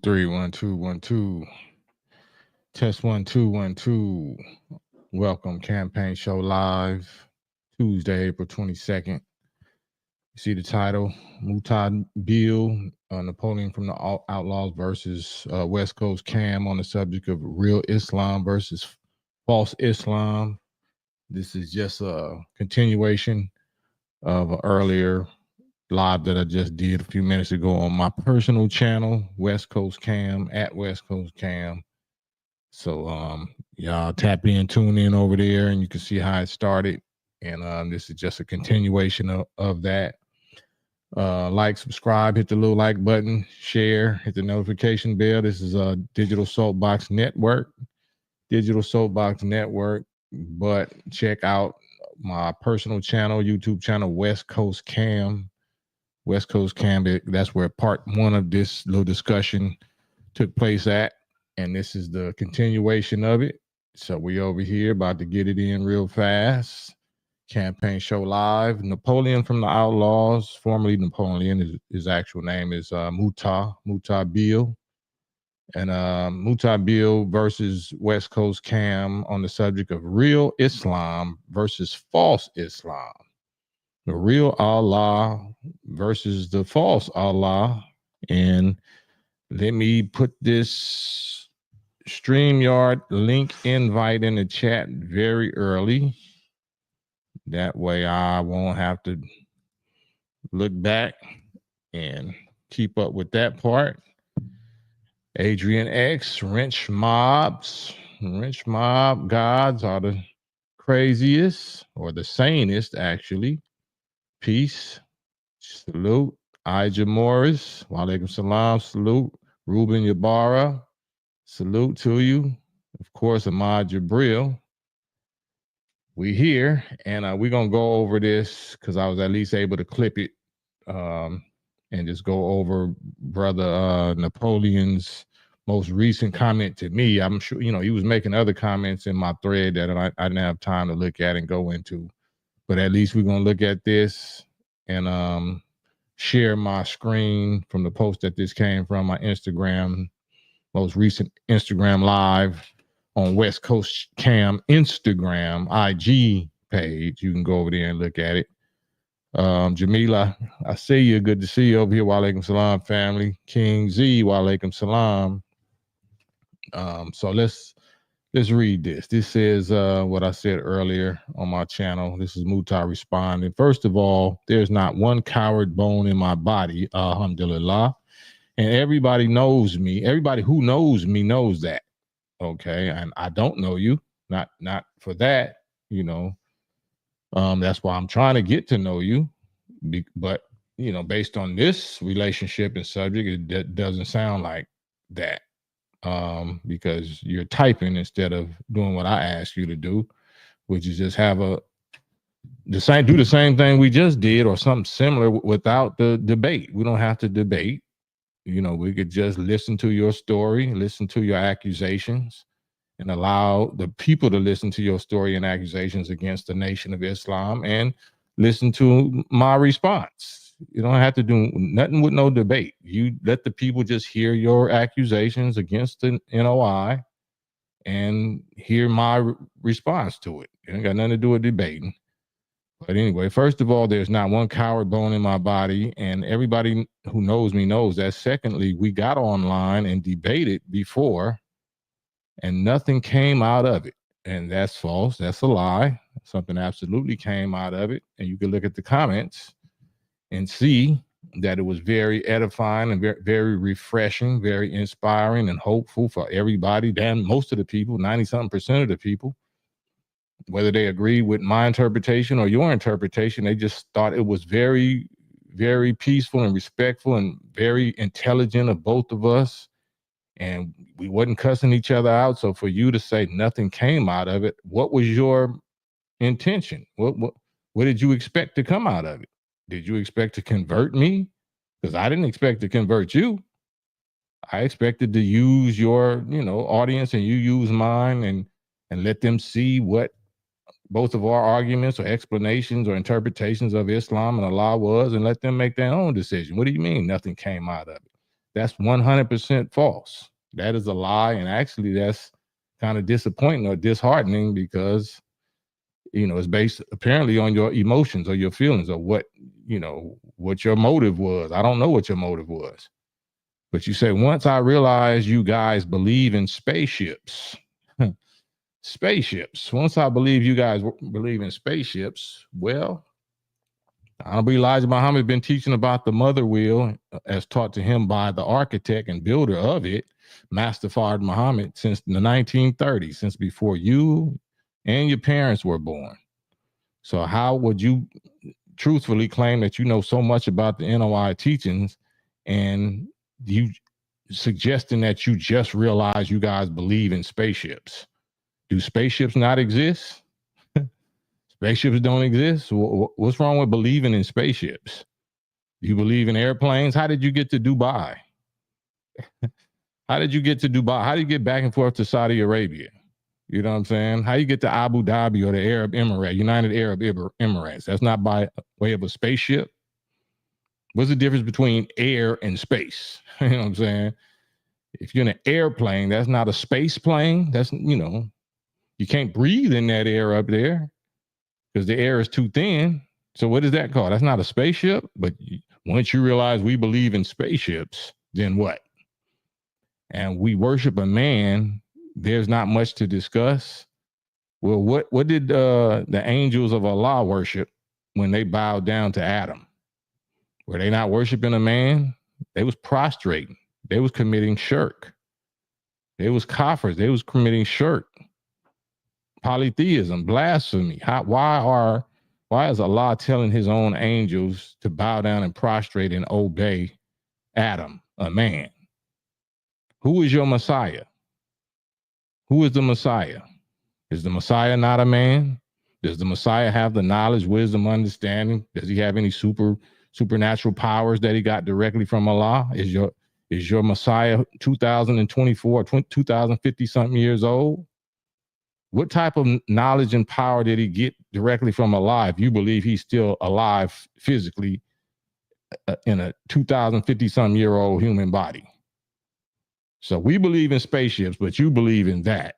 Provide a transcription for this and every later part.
three, 1 2 1 2. Test 1 2 1 2. Welcome, Campaign Show Live, Tuesday, April 22nd. You see the title, Mubahala Bill, Napoleon from the Outlaws versus West Coast Cam on the subject of real Islam versus false Islam. This is just a continuation of an earlier live that I just did a few minutes ago on my personal channel, West Coast Cam, at West Coast Cam. So y'all tap in, tune in over there, and you can see how it started. And this is just a continuation of that. Like, subscribe, hit the little like button, share, hit the notification bell. This is a Digital Soapbox Network. But check out my personal channel, YouTube channel, West Coast Cam. West Coast Cam, that's where part one of this little discussion took place at. And this is the continuation of it. So we over here about to get it in real fast. Campaign Show Live. Napoleon from the Outlaws, formerly Napoleon, his actual name is Mubahala Bill. And Mubahala Bill versus West Coast Cam on the subject of real Islam versus false Islam. The real Allah versus the false Allah. And let me put this StreamYard link invite in the chat very early. That way I won't have to look back and keep up with that part. Adrian X, Wrench Mob gods are the craziest or the sanest, actually. Peace. Salute. Ija Morris. Walaikum salam. Salute. Ruben Yabara. Salute to you. Of course, Ahmad Jabril. We here, and we're going to go over this because I was at least able to clip it and just go over Brother Napoleon's most recent comment to me. I'm sure, he was making other comments in my thread that I didn't have time to look at and go into. But at least we're going to look at this and share my screen from the post that this came from, my Instagram, most recent Instagram live on West Coast Cam Instagram IG page. You can go over there and look at it. Jamila, I see you. Good to see you over here. Walaikum salam, family. King Z, walaikum salam. So let's read this. This is what I said earlier on my channel. This is Mubahala responding. First of all, there's not one coward bone in my body, alhamdulillah. And everybody knows me. Everybody who knows me knows that. Okay. And I don't know you. Not for that, That's why I'm trying to get to know you. But, based on this relationship and subject, it doesn't sound like that. Because you're typing instead of doing what I asked you to do, which is just do the same thing we just did or something similar without the debate. We don't have to debate. We could just listen to your story, listen to your accusations, and allow the people to listen to your story and accusations against the Nation of Islam and listen to my response. You don't have to do nothing with no debate. You let the people just hear your accusations against the NOI and hear my response to it. It ain't got nothing to do with debating. But anyway, first of all, there's not one coward bone in my body, and everybody who knows me knows that. Secondly, we got online and debated before, and nothing came out of it. And that's false. That's a lie. Something absolutely came out of it. And you can look at the comments and see that it was very edifying and very, very refreshing, very inspiring and hopeful for everybody. Most of the people, 90-something% of the people, whether they agree with my interpretation or your interpretation, they just thought it was very, very peaceful and respectful and very intelligent of both of us. And we wasn't cussing each other out. So for you to say nothing came out of it, what was your intention? What did you expect to come out of it? Did you expect to convert me? Because I didn't expect to convert you. I expected to use your, audience and you use mine and let them see what both of our arguments or explanations or interpretations of Islam and Allah was, and let them make their own decision. What do you mean nothing came out of it? That's 100% false. That is a lie, and actually that's kind of disappointing or disheartening because it's based apparently on your emotions or your feelings or what your motive was. I don't know what your motive was. But you say, once I realized you guys believe in spaceships, once I believe you guys believe in spaceships, well, Honorable Elijah Muhammad been teaching about the mother wheel as taught to him by the architect and builder of it, Master Fard Muhammad, since the 1930s, since before you and your parents were born. So how would you truthfully claim that you know so much about the NOI teachings and you suggesting that you just realize you guys believe in spaceships? Do spaceships not exist? Spaceships don't exist. What's wrong with believing in spaceships? You believe in airplanes? How did you get to Dubai? How did you get to Dubai? How do you get back and forth to Saudi Arabia? You know what I'm saying? How you get to Abu Dhabi or the Arab Emirates, United Arab Emirates? That's not by way of a spaceship. What's the difference between air and space? You know what I'm saying? If you're in an airplane, that's not a space plane. That's, you can't breathe in that air up there because the air is too thin. So what is that called? That's not a spaceship. But once you realize we believe in spaceships, then what? And we worship a man, there's not much to discuss. Well, what did the angels of Allah worship when they bowed down to Adam? Were they not worshiping a man? They was prostrating. They was committing shirk. They was kafirs. They was committing shirk. Polytheism, blasphemy. Why is Allah telling his own angels to bow down and prostrate and obey Adam, a man? Who is your Messiah? Who is the Messiah? Is the Messiah not a man? Does the Messiah have the knowledge, wisdom, understanding? Does he have any supernatural powers that he got directly from Allah? Is your Messiah 2024, 2050 something years old? What type of knowledge and power did he get directly from Allah if you believe he's still alive physically in a 2050 something year old human body? So we believe in spaceships, but you believe in that.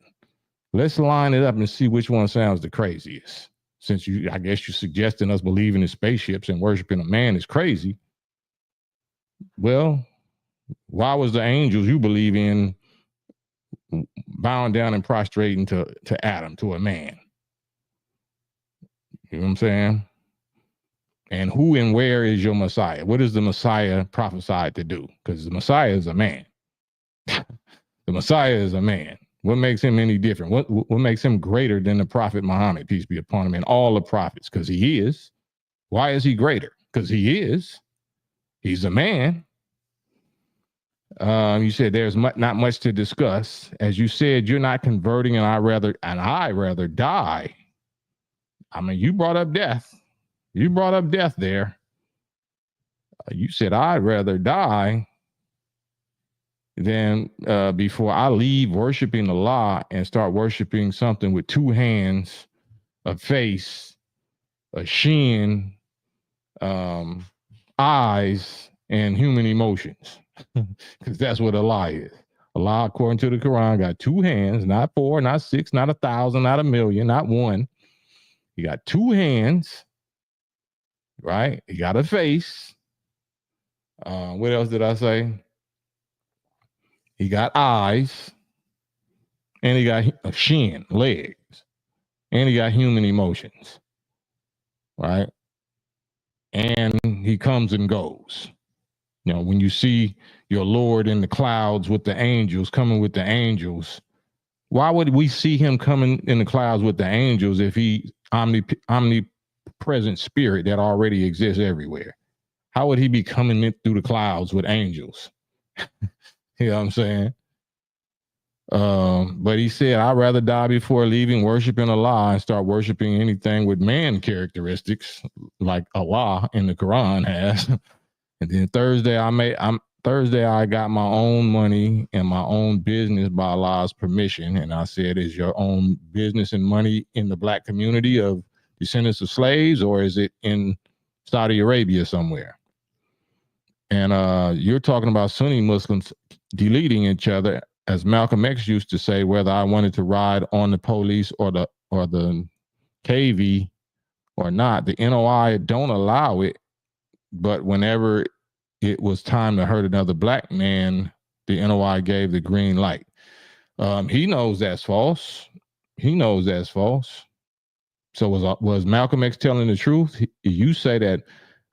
Let's line it up and see which one sounds the craziest. Since I guess you're suggesting us believing in spaceships and worshiping a man is crazy. Well, why was the angels you believe in bowing down and prostrating to Adam, to a man? You know what I'm saying? And who and where is your Messiah? What is the Messiah prophesied to do? Because the Messiah is a man. The Messiah is a man. What makes him any different? What makes him greater than the Prophet Muhammad, peace be upon him, and all the prophets? Because he is. Why is he greater? Because he is. He's a man. You said there's not much to discuss. As you said, you're not converting, and I rather die. I mean, you brought up death. You brought up death there. You said I'd rather die than before I leave worshiping Allah and start worshiping something with two hands, a face, a shin, eyes, and human emotions. Because that's what Allah is. Allah, according to the Quran, got two hands, not four, not six, not 1,000, not 1,000,000, not one. He got two hands, right? He got a face. What else did I say? He got eyes, and he got a shin, legs, and he got human emotions, right? And he comes and goes. You know, when you see your Lord in the clouds with the angels, coming with the angels, why would we see him coming in the clouds with the angels if he omnipresent spirit that already exists everywhere? How would he be coming in through the clouds with angels? You know what I'm saying? But he said, I'd rather die before leaving worshiping Allah and start worshiping anything with man characteristics like Allah in the Quran has. And then Thursday I got my own money and my own business by Allah's permission. And I said, is your own business and money in the black community of descendants of slaves, or is it in Saudi Arabia somewhere? And you're talking about Sunni Muslims deleting each other, as Malcolm X used to say, whether I wanted to ride on the police or the KV or not. The NOI don't allow it, but whenever it was time to hurt another black man, the NOI gave the green light. He knows that's false. He knows that's false. So was Malcolm X telling the truth? You say that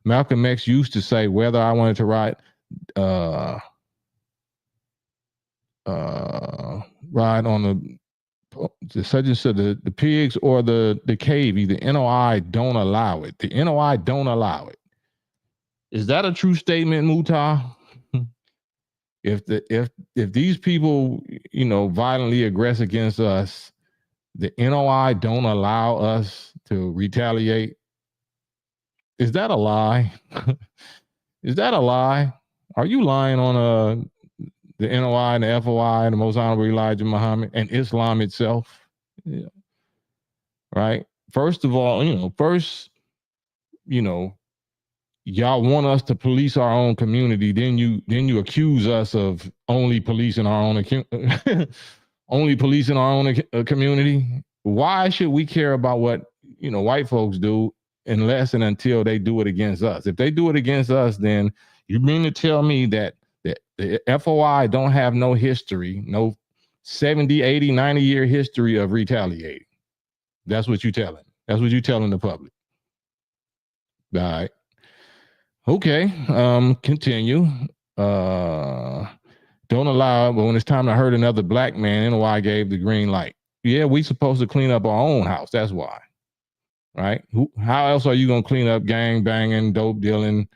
Malcolm X used to say whether I wanted to ride ride on the such and such the pigs or the KV, the NOI don't allow it. The NOI don't allow it. Is that a true statement, Muta? If these people, violently aggress against us, the NOI don't allow us to retaliate. Is that a lie? Is that a lie? Are you lying on the NOI and the FOI and the Most Honorable Elijah Muhammad and Islam itself? Yeah. Right? First of all, y'all want us to police our own community, then you accuse us of only policing our own community. Why should we care about what white folks do unless and until they do it against us? If they do it against us, then you mean to tell me that the FOI don't have no history, no 70, 80, 90-year history of retaliating? That's what you're telling. That's what you're telling the public. All right. Okay, continue. Don't allow it, but when it's time to hurt another black man, NOI gave the green light. Yeah, we supposed to clean up our own house. That's why. Right? How else are you going to clean up gang banging, dope dealing,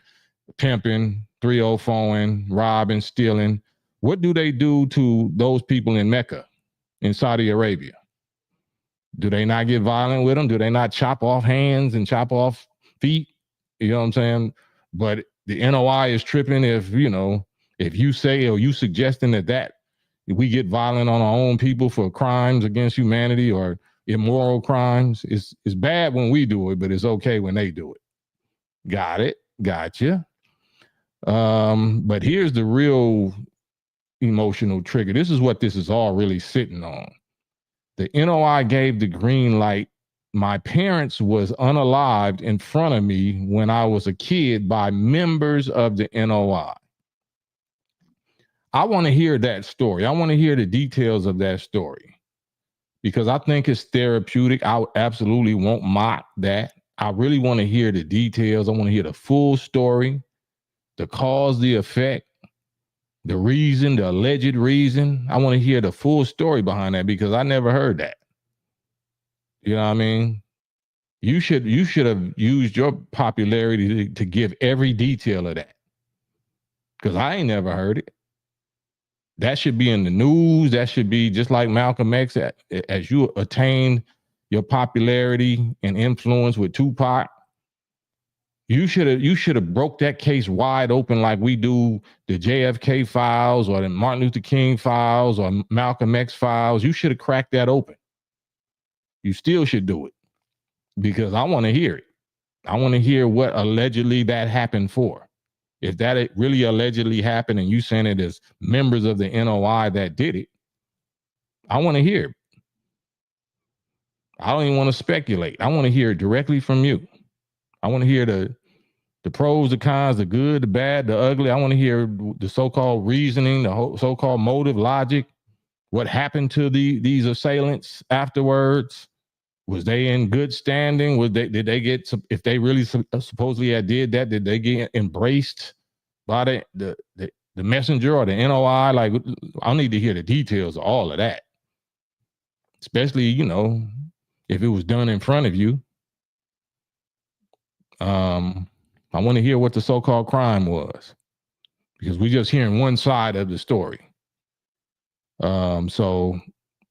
pimping, 304ing, robbing, stealing? What do they do to those people in Mecca, in Saudi Arabia? Do they not get violent with them? Do they not chop off hands and chop off feet? You know what I'm saying? But the NOI is tripping if you say or you suggesting that we get violent on our own people for crimes against humanity or immoral crimes. It's bad when we do it, but it's okay when they do it. Got it. Gotcha. But here's the real emotional trigger. This is what this is all really sitting on. The NOI gave the green light. My parents was unalived in front of me when I was a kid by members of the NOI. I want to hear that story. I want to hear the details of that story because I think it's therapeutic. I absolutely won't mock that. I really want to hear the details. I want to hear the full story, the cause, the effect, the reason, the alleged reason. I want to hear the full story behind that because I never heard that. You know what I mean? You should have used your popularity to give every detail of that. Because I ain't never heard it. That should be in the news. That should be just like Malcolm X. As you attain your popularity and influence with Tupac, you should have broke that case wide open like we do the JFK files or the Martin Luther King files or Malcolm X files. You should have cracked that open. You still should do it because I want to hear it. I want to hear what allegedly that happened for. If that really allegedly happened and you saying it as members of the NOI that did it, I want to hear it. I don't even want to speculate. I want to hear it directly from you. I want to hear the pros, the cons, the good, the bad, the ugly. I want to hear the so-called reasoning, the so-called motive, logic. What happened to these assailants afterwards? Was they in good standing? Did they get, if they really supposedly had did that, did they get embraced by the messenger or the NOI? Like, I need to hear the details of all of that. Especially, if it was done in front of you. I want to hear what the so-called crime was. Because we're just hearing one side of the story. So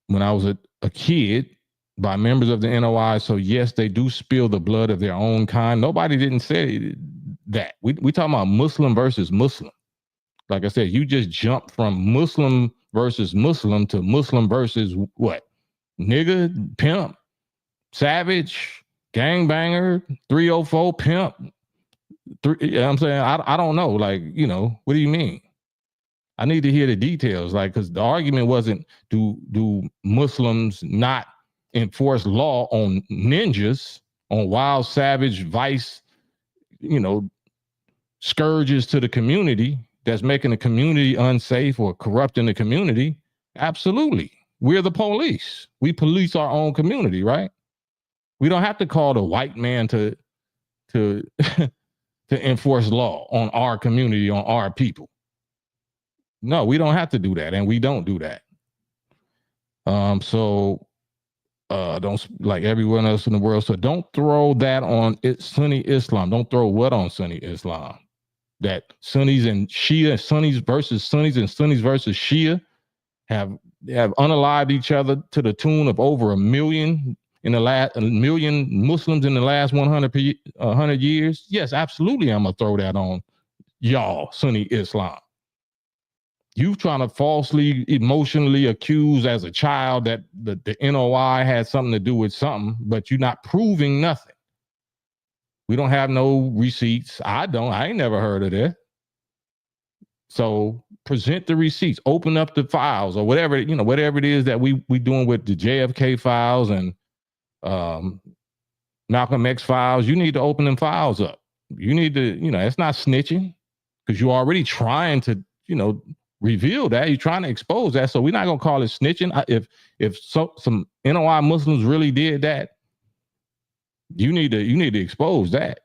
when I was a kid, by members of the NOI, so yes, they do spill the blood of their own kind. Nobody didn't say that. We talking about Muslim versus Muslim. Like I said, you just jumped from Muslim versus Muslim to Muslim versus what? Nigga, pimp, savage, gangbanger, 304, pimp, You know what I'm saying? I don't know. Like, you know, what do you mean? I need to hear the details. Like, because the argument wasn't do Muslims not enforce law on ninjas, on wild, savage, vice, you know, scourges to the community that's making the community unsafe or corrupting the community? Absolutely. We're the police. We police our own community, right? We don't have to call the white man to to enforce law on our community, on our people. No, we don't have to do that, and we don't do that. So don't, like everyone else in the world. So don't throw that on Sunni Islam. Don't throw what on Sunni Islam? That Sunnis and Shia, Sunnis versus Sunnis and Sunnis versus Shia have unalived each other to the tune of over a million Muslims in the last 100 years. Yes, absolutely. I'm gonna throw that on y'all, Sunni Islam. You trying to falsely, emotionally accuse as a child that the NOI had something to do with something, but you're not proving nothing. We don't have no receipts. I ain't never heard of that. So present the receipts, open up the files or whatever, you know, whatever it is that we doing with the JFK files and Malcolm X files. You need to open them files up. You need to, you know, it's not snitching because you're already trying to, you know, reveal that. You're trying to expose that. So we're not going to call it snitching. If some NOI Muslims really did that, you need to expose that.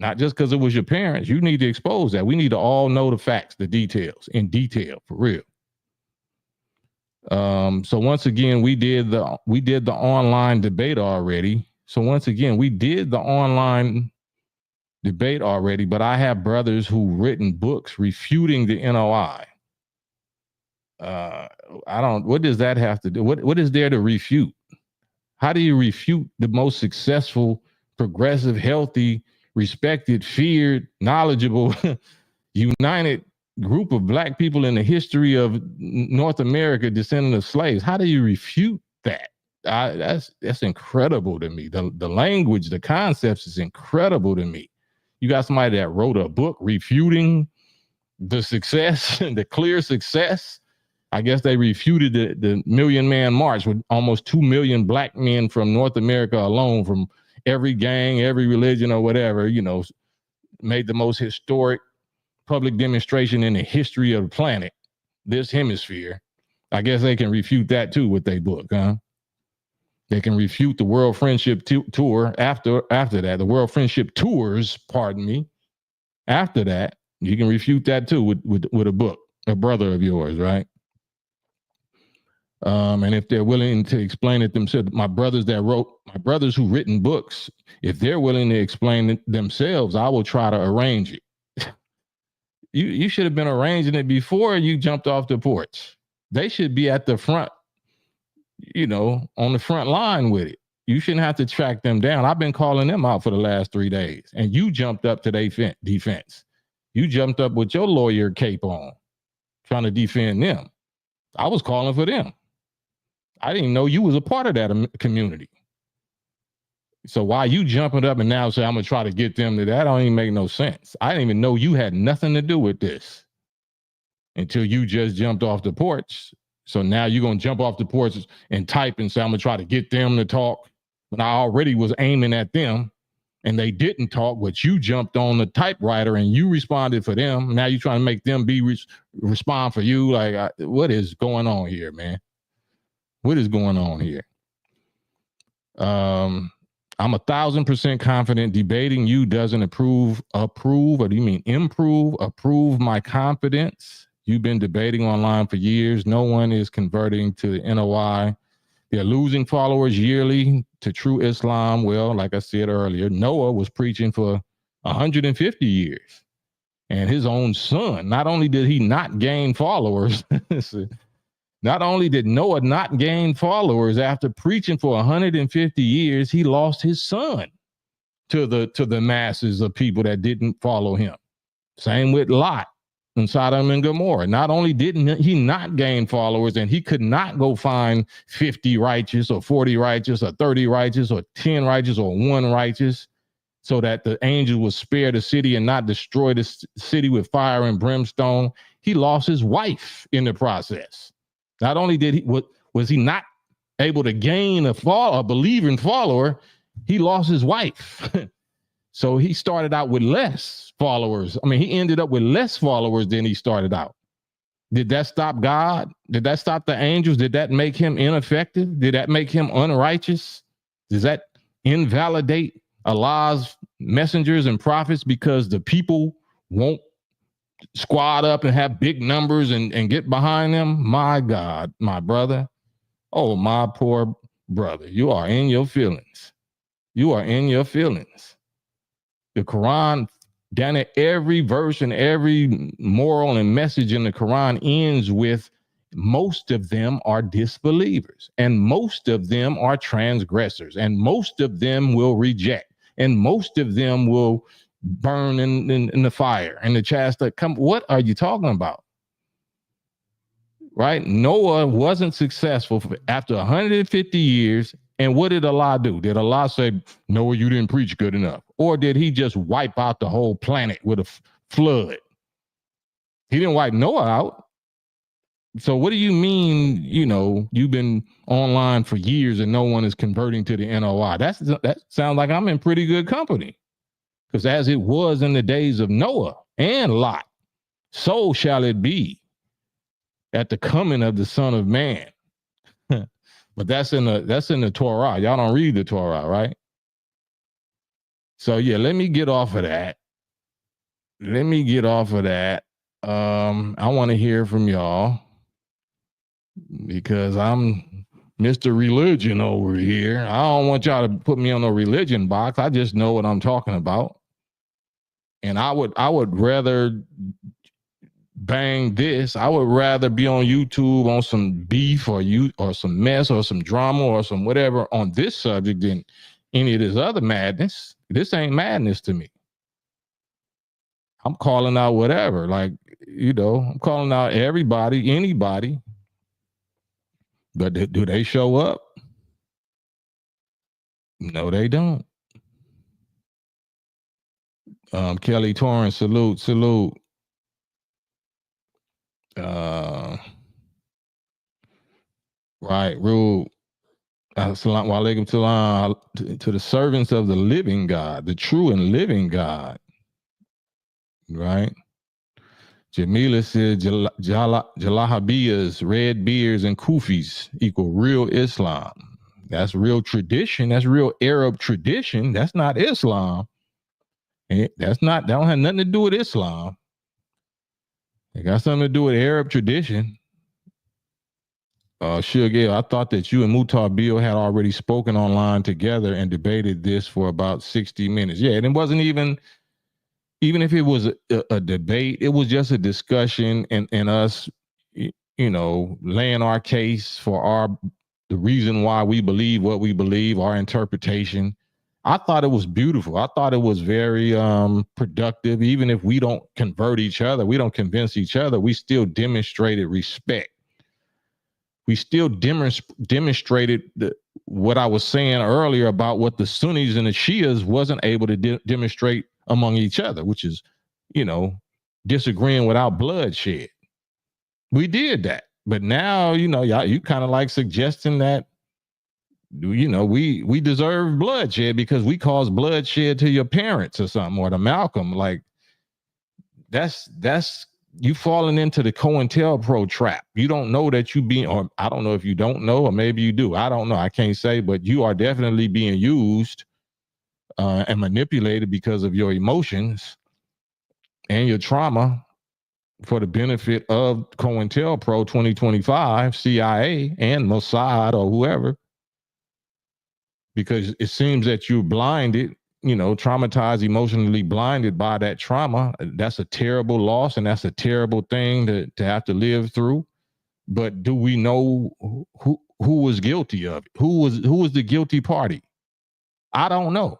Not just because it was your parents. You need to expose that. We need to all know the facts, the details, in detail, for real. So once again, we did the online debate already. So once again, we did the online debate already, but I have brothers who written books refuting the NOI. What does that have to do? What is there to refute? How do you refute the most successful, progressive, healthy, respected, feared, knowledgeable, united group of black people in the history of North America, descendant of slaves? How do you refute that? That's incredible to me. The language, the concepts is incredible to me. You got somebody that wrote a book refuting the success, the clear success. I guess they refuted the Million Man March with almost 2 million black men from North America alone, from every gang, every religion or whatever, you know, made the most historic public demonstration in the history of the planet, this hemisphere. I guess they can refute that too with their book, huh? They can refute the World Friendship Tour after that, the World Friendship Tours, pardon me. After that, you can refute that too with a book, a brother of yours, right? And if they're willing to explain it themselves, my brothers who written books, if they're willing to explain it themselves, I will try to arrange it. You should have been arranging it before you jumped off the porch. They should be at the front, you know, on the front line with it. You shouldn't have to track them down. I've been calling them out for the last 3 days, and you jumped up to their defense. You jumped up with your lawyer cape on, trying to defend them. I was calling for them. I didn't know you was a part of that community. So why you jumping up and now say, I'm going to try to get them to that? Don't even make no sense. I didn't even know you had nothing to do with this until you just jumped off the porch. So now you're going to jump off the porch and type and say, I'm going to try to get them to talk. But I already was aiming at them and they didn't talk, but you jumped on the typewriter and you responded for them. Now you're trying to make them respond for you. Like, what is going on here, man? What is going on here? I'm 1,000% confident debating you doesn't approve, or do you mean approve my confidence? You've been debating online for years. No one is converting to the NOI. They're losing followers yearly to true Islam. Well, like I said earlier, Noah was preaching for 150 years. And his own son, not only did he not gain followers, not only did Noah not gain followers after preaching for 150 years, he lost his son to the masses of people that didn't follow him. Same with Lot and Sodom and Gomorrah. Not only didn't he not gain followers, and he could not go find 50 righteous or 40 righteous or 30 righteous or 10 righteous or 1 righteous. so that the angels would spare the city and not destroy the city with fire and brimstone. He lost his wife in the process. Not only did he was he not able to gain a believing follower, he lost his wife. So he started out with less followers. I mean, he ended up with less followers than he started out. Did that stop God? Did that stop the angels? Did that make him ineffective? Did that make him unrighteous? Does that invalidate Allah's messengers and prophets because the people won't squad up and have big numbers and get behind them? My God, my brother. Oh, my poor brother. You are in your feelings. You are in your feelings. The Quran, down at every verse and every moral and message in the Quran ends with most of them are disbelievers and most of them are transgressors and most of them will reject and most of them will burn in the fire and the chastity. What are you talking about? Right? Noah wasn't successful after 150 years. And what did Allah do? Did Allah say, Noah, you didn't preach good enough? Or did he just wipe out the whole planet with a flood? He didn't wipe Noah out. So what do you mean, you've been online for years and no one is converting to the NOI? That sounds like I'm in pretty good company. Because as it was in the days of Noah and Lot, so shall it be at the coming of the Son of Man. But that's in the Torah. Y'all don't read the Torah, right? So yeah, let me get off of that. I want to hear from y'all because I'm Mr. Religion over here. I don't want y'all to put me on a religion box. I just know what I'm talking about. And I would rather bang this. I would rather be on YouTube on some beef or some mess or some drama or some whatever on this subject than any of this other madness. This ain't madness to me. I'm calling out whatever, I'm calling out everybody, anybody. But do they show up? No, they don't. Kelly Torrance, salute. Right, rule. Assalamu alaikum to the servants of the living God, the true and living God. Right? Jamila said Jalahabiyas, red beards, and Kufis equal real Islam. That's real tradition. That's real Arab tradition. That's not Islam. That don't have nothing to do with Islam. It got something to do with Arab tradition. Sugar, I thought that you and Mutar Bill had already spoken online together and debated this for about 60 minutes. Yeah, and it wasn't even if it was a debate, it was just a discussion and us, laying our case for the reason why we believe what we believe, our interpretation. I thought it was beautiful. I thought it was very productive. Even if we don't convert each other, we don't convince each other, we still demonstrated respect. We still demonstrated what I was saying earlier about what the Sunnis and the Shias wasn't able to demonstrate among each other, which is, disagreeing without bloodshed. We did that. But now, y'all, you kind of like suggesting that, we deserve bloodshed because we caused bloodshed to your parents or something, or to Malcolm. Like, that's you falling into the COINTELPRO trap. You don't know that or I don't know if you don't know, or maybe you do. I don't know. I can't say, but you are definitely being used and manipulated because of your emotions and your trauma for the benefit of COINTELPRO 2025, CIA, and Mossad or whoever. Because it seems that you're blinded, traumatized, emotionally blinded by that trauma. That's a terrible loss, and that's a terrible thing to have to live through. But do we know who was guilty of it? Who was the guilty party? I don't know.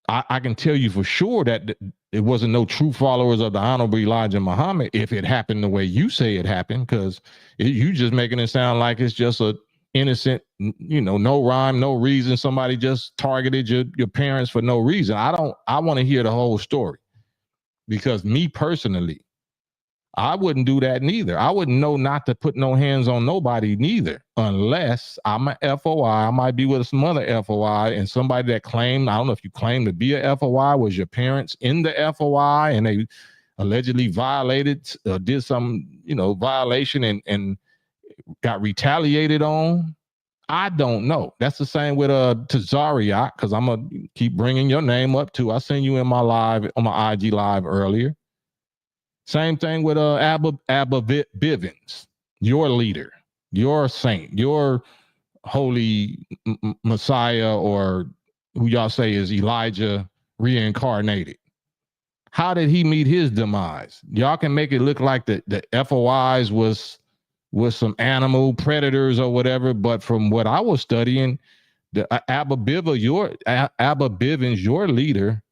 I can tell you for sure that it wasn't no true followers of the Honorable Elijah Muhammad if it happened the way you say it happened, because you just making it sound like it's just a innocent, no rhyme, no reason. Somebody just targeted your parents for no reason. I want to hear the whole story, because me personally, I wouldn't do that neither. I wouldn't know not to put no hands on nobody neither, unless I'm a FOI. I might be with some other FOI, and somebody that claimed, I don't know if you claim to be a FOI, was your parents in the FOI, and they allegedly violated, did some, violation and got retaliated on. I don't know. That's the same with Tazariak, because I'm gonna keep bringing your name up too. I seen you in my live, on my IG live earlier. Same thing with Abba Bivens, your leader, your saint, your holy Messiah, or who y'all say is Elijah reincarnated. How did he meet his demise? Y'all can make it look like the FOIs was some animal predators or whatever, but from what I was studying, the Abba Bivens, your leader,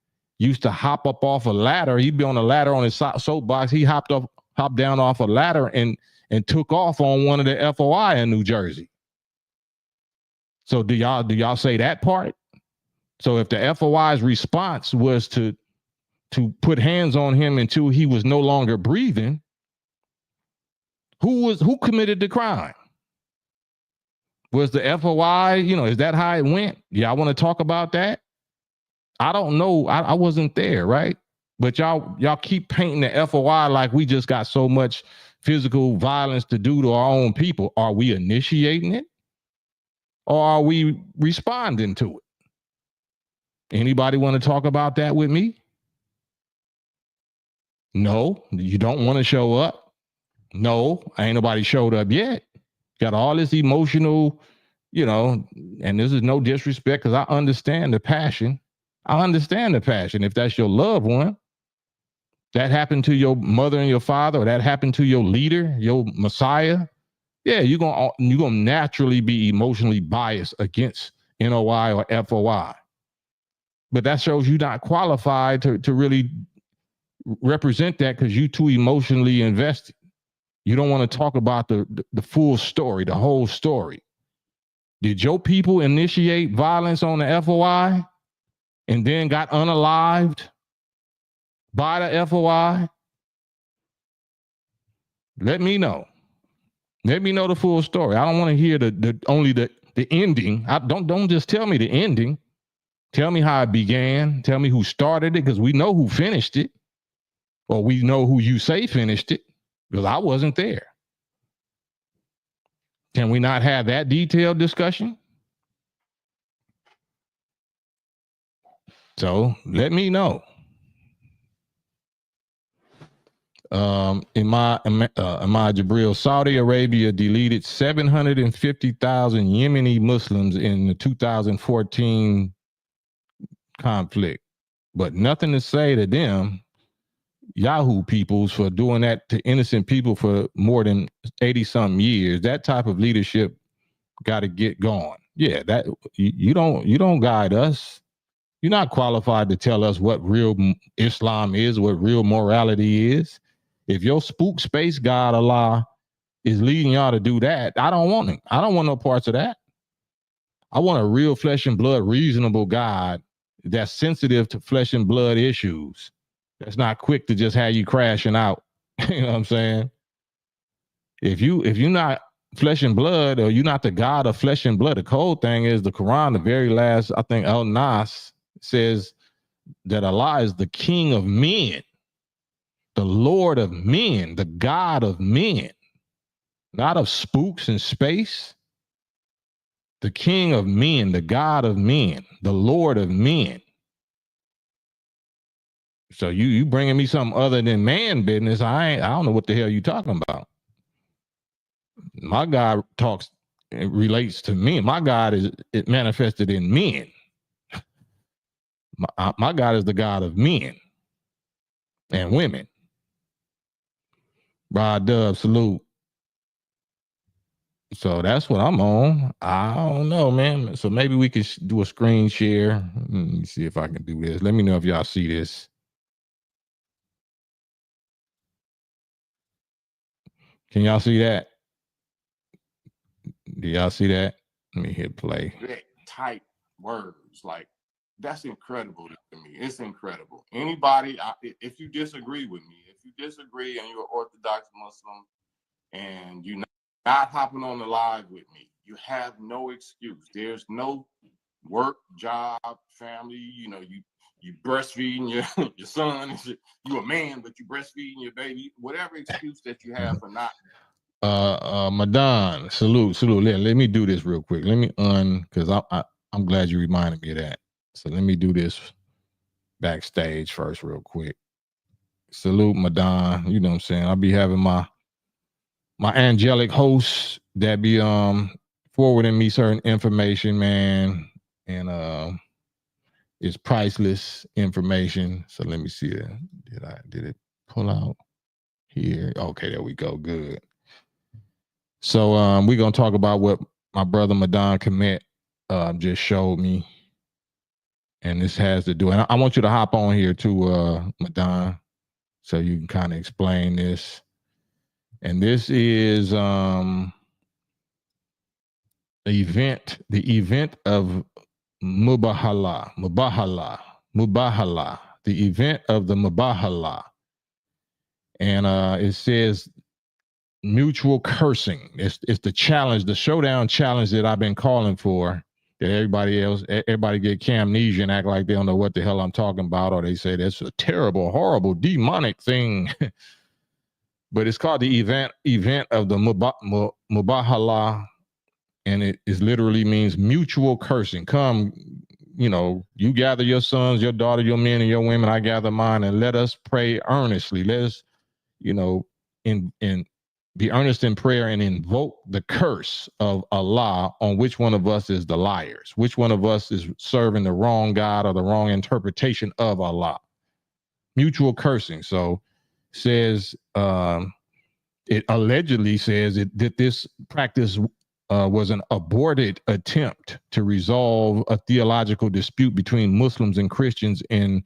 used to hop up off a ladder. He'd be on a ladder on his soapbox. He hopped down off a ladder and took off on one of the FOI in New Jersey. So do y'all say that part? So if the FOI's response was to put hands on him until he was no longer breathing, who committed the crime? Was the FOI, is that how it went? Yeah, I want to talk about that. I don't know. I wasn't there, right? But y'all keep painting the FOI like we just got so much physical violence to do to our own people. Are we initiating it? Or are we responding to it? Anybody want to talk about that with me? No, you don't want to show up? No, ain't nobody showed up yet. Got all this emotional, and this is no disrespect, because I understand the passion. I understand the passion. If that's your loved one, that happened to your mother and your father, or that happened to your leader, your Messiah, yeah, you're gonna naturally be emotionally biased against NOI or FOI. But that shows you're not qualified to really represent that, because you're too emotionally invested. You don't want to talk about the full story, the whole story. Did your people initiate violence on the FOI and then got unalived by the FOI? Let me know. Let me know the full story. I don't want to hear only the ending. Don't just tell me the ending. Tell me how it began. Tell me who started it, because we know who finished it, or we know who you say finished it, because I wasn't there. Can we not have that detailed discussion? So let me know. Imad Jabril, Saudi Arabia deleted 750,000 Yemeni Muslims in the 2014 conflict, but nothing to say to them Yahoo peoples for doing that to innocent people for more than 80 something years. That type of leadership got to get gone. Yeah, that you don't guide us. You're not qualified to tell us what real Islam is, what real morality is. If your spook space god Allah is leading y'all to do that, I don't want it. I don't want no parts of that. I want a real flesh and blood, reasonable God that's sensitive to flesh and blood issues. That's not quick to just have you crashing out. You know what I'm saying? If you're not flesh and blood, or you're not the God of flesh and blood, the cold thing is the Quran, the very last, I think El Nas says that Allah is the king of men, the Lord of men, the God of men, not of spooks in space. The king of men, the God of men, the Lord of men. So you bringing me something other than man business? I don't know what the hell you talking about. My God relates to men. My God it manifested in men. My God is the God of men and women. Rod Dub, salute. So that's what I'm on. I don't know, man. So maybe we could do a screen share. Let me see if I can do this. Let me know if y'all see this. Can y'all see that? Do y'all see that? Let me hit play. Type words, like, that's incredible to me. It's incredible. Anybody, if you disagree with me, if you disagree and you're Orthodox Muslim and you're not hopping on the live with me, you have no excuse. There's no work, job, family. You know, you breastfeeding your son. You a man, but you breastfeeding your baby. Whatever excuse that you have for not. Madon, salute. Let me do this real quick. Let me because I'm glad you reminded me of that. So let me do this backstage first, real quick. Salute, Madon. You know what I'm saying? I'll be having my angelic hosts that be forwarding me certain information, man, and it's priceless information. So let me see it. Did it pull out here? Okay, there we go. Good. So we're gonna talk about what my brother Madon Komet just showed me. And this has to do, and I want you to hop on here too, Madon, so you can kind of explain this. And this is the event of Mubahala, the event of the Mubahala. And it says mutual cursing. It's the challenge, the showdown challenge that I've been calling for. That everybody get amnesia and act like they don't know what the hell I'm talking about, or they say that's a terrible, horrible, demonic thing. But it's called the event of the Mubahala, and it literally means mutual cursing. Come, you gather your sons, your daughter, your men, and your women. I gather mine, and let us pray earnestly. Let us, be earnest in prayer and invoke the curse of Allah on which one of us is the liars, which one of us is serving the wrong God or the wrong interpretation of Allah. Mutual cursing. So says it allegedly says that this practice was an aborted attempt to resolve a theological dispute between Muslims and Christians in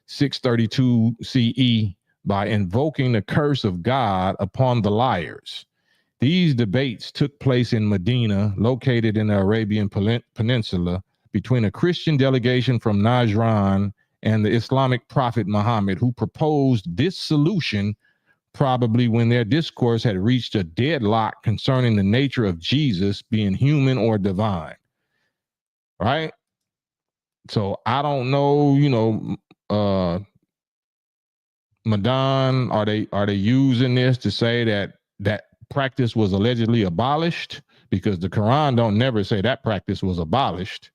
632 CE by invoking the curse of God upon the liars. These debates took place in Medina, located in the Arabian Peninsula, between a Christian delegation from Najran and the Islamic prophet Muhammad, who proposed this solution probably when their discourse had reached a deadlock concerning the nature of Jesus being human or divine. Right? So I don't know, Madon, are they using this to say that practice was allegedly abolished? Because the Quran don't never say that practice was abolished.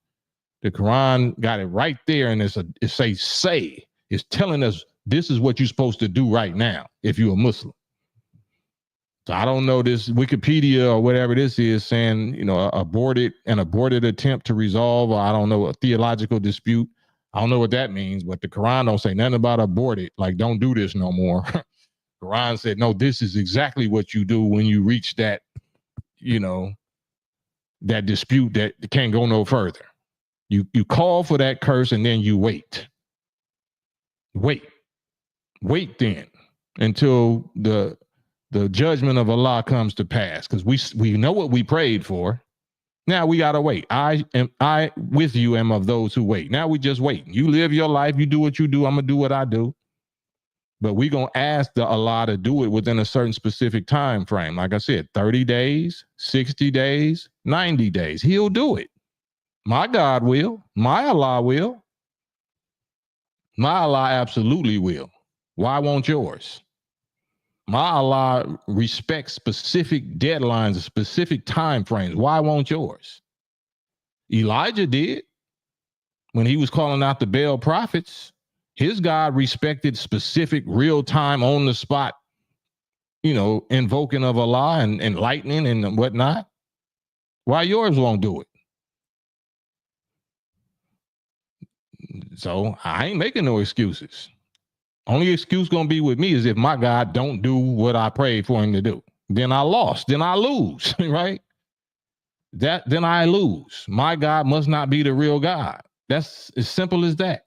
The Quran got it right there, and it's telling us this is what you're supposed to do right now if you're a Muslim. So I don't know, this Wikipedia or whatever this is saying, aborted attempt to resolve, or I don't know, a theological dispute. I don't know what that means, but the Quran don't say nothing about aborted, like don't do this no more. Quran said, no, this is exactly what you do when you reach that, that dispute that can't go no further. You call for that curse and then you wait. Wait then until the judgment of Allah comes to pass, because we know what we prayed for. Now we gotta wait. I with you am of those who wait. Now we just wait. You live your life. You do what you do. I'm gonna do what I do. But we gonna ask the Allah to do it within a certain specific time frame. Like I said, 30 days, 60 days, 90 days. He'll do it. My God will. My Allah will. My Allah absolutely will. Why won't yours? My Allah respects specific deadlines, specific time frames. Why won't yours? Elijah did. When he was calling out the Baal prophets, his God respected specific real-time, on-the-spot, invoking of Allah and lightning and whatnot. Why yours won't do it? So I ain't making no excuses. Only excuse gonna be with me is if my God don't do what I prayed for him to do. Then I lost. Then I lose, right? Then I lose. My God must not be the real God. That's as simple as that.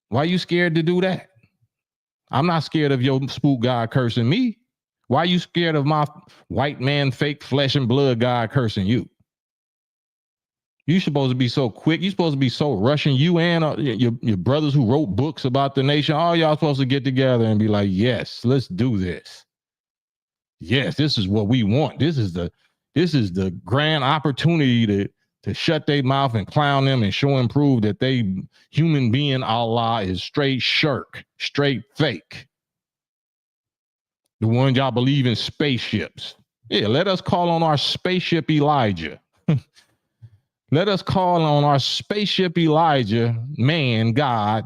Why are you scared to do that? I'm not scared of your spook God cursing me. Why are you scared of my white man, fake flesh and blood God cursing you? You're supposed to be so quick. You're supposed to be so rushing. You and your brothers who wrote books about the nation, all y'all supposed to get together and be like, yes, let's do this. Yes, this is what we want. This is the grand opportunity to shut their mouth and clown them and show and prove that they human being Allah is straight shirk, straight fake. The ones y'all believe in spaceships. Yeah, let us call on our spaceship Elijah. Let us call on our spaceship Elijah, man, God,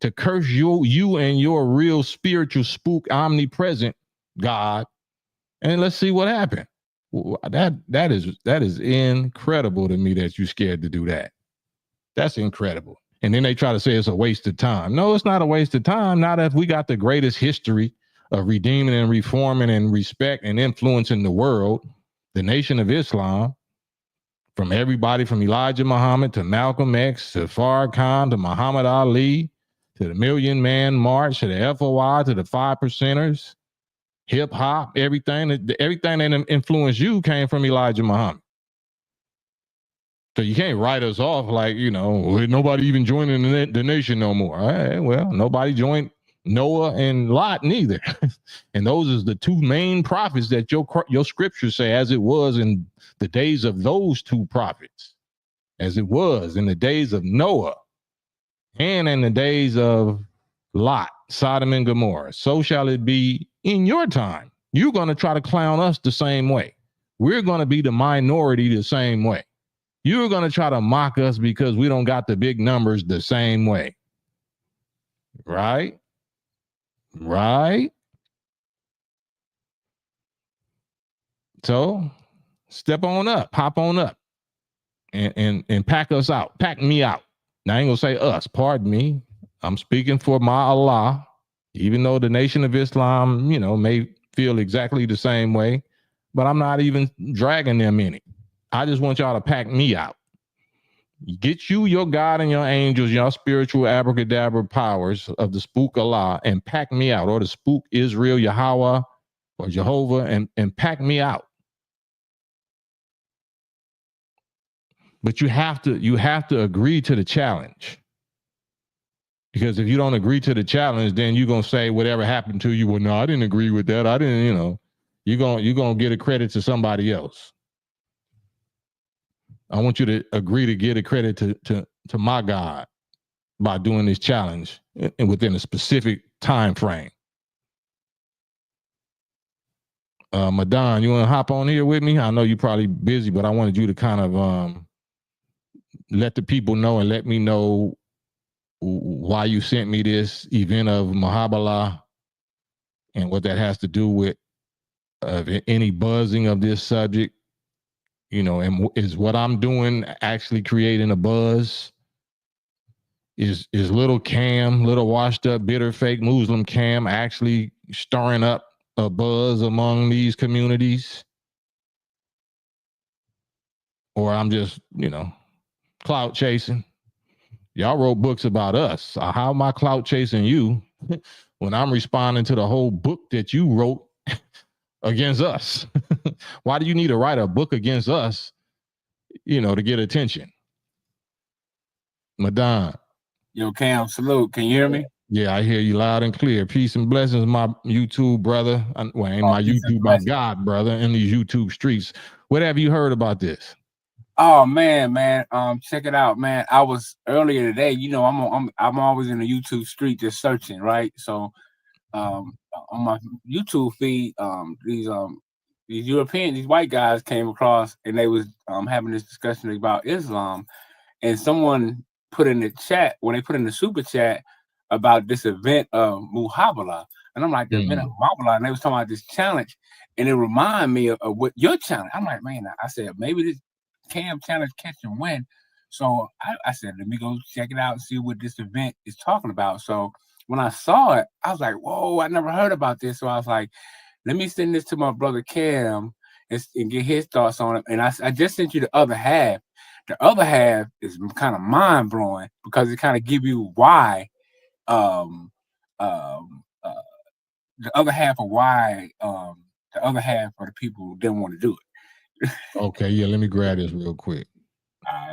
to curse you and your real spiritual spook omnipresent God, and let's see what happened. That is incredible to me that you're scared to do that. That's incredible. And then they try to say it's a waste of time. No, it's not a waste of time. Not if we got the greatest history of redeeming and reforming and respect and influencing the world, the Nation of Islam. From everybody from Elijah Muhammad to Malcolm X to Farrakhan to Muhammad Ali to the Million Man March to the FOI to the 5 Percenters, hip hop, everything that influenced you came from Elijah Muhammad. So you can't write us off like, nobody even joining the nation no more. All right, well, nobody joined Noah and Lot neither. And those is the two main prophets that your scriptures say, as it was in the days of those two prophets, as it was in the days of Noah and in the days of Lot, Sodom and Gomorrah. So shall it be in your time. You're going to try to clown us the same way. We're going to be the minority the same way. You're going to try to mock us because we don't got the big numbers the same way. Right? Right? So step on up, pop on up, and pack us out. Pack me out. Now I ain't gonna say us, pardon me. I'm speaking for my Allah, even though the Nation of Islam, may feel exactly the same way, but I'm not even dragging them in it. I just want y'all to pack me out. Get you, your God, and your angels, your spiritual abracadabra powers of the spook Allah, and pack me out, or the spook Israel, Yahweh, or Jehovah, and pack me out. But you have to agree to the challenge. Because if you don't agree to the challenge, then you're gonna say whatever happened to you. Well, no, I didn't agree with that. I didn't, you're gonna get a credit to somebody else. I want you to agree to get a credit to my God by doing this challenge and within a specific time frame. Madon, you want to hop on here with me? I know you're probably busy, but I wanted you to kind of let the people know and let me know why you sent me this event of Mubahala and what that has to do with any buzzing of this subject. And is what I'm doing actually creating a buzz? Is little Cam, little washed up, bitter, fake Muslim Cam actually stirring up a buzz among these communities? Or I'm just, clout chasing? Y'all wrote books about us. How am I clout chasing you when I'm responding to the whole book that you wrote against us? Why do you need to write a book against us, to get attention? Madon. Yo, Cam, salute. Can you hear me? Yeah, I hear you loud and clear. Peace and blessings, my YouTube brother. Well, ain't my YouTube, my God brother in these YouTube streets. What have you heard about this? Oh man, check it out, man. I was earlier today. I'm always in the YouTube street just searching, right? So, on my YouTube feed, these these white guys came across and they was having this discussion about Islam, and someone put in the chat when they put in the super chat about this event of Mubahala, and I'm like, the event of Mubahala, and they was talking about this challenge, and it reminded me of what your challenge. I'm like, man, I said maybe this Cam challenge catch and win. So I said, let me go check it out and see what this event is talking about. So when I saw it, I was like, whoa, I never heard about this. So I was like, let me send this to my brother Cam and get his thoughts on it. And I just sent you the other half. The other half is kind of mind blowing because it kind of give you why, the other half of why the other half of the people who didn't want to do it. Okay, yeah, let me grab this real quick. All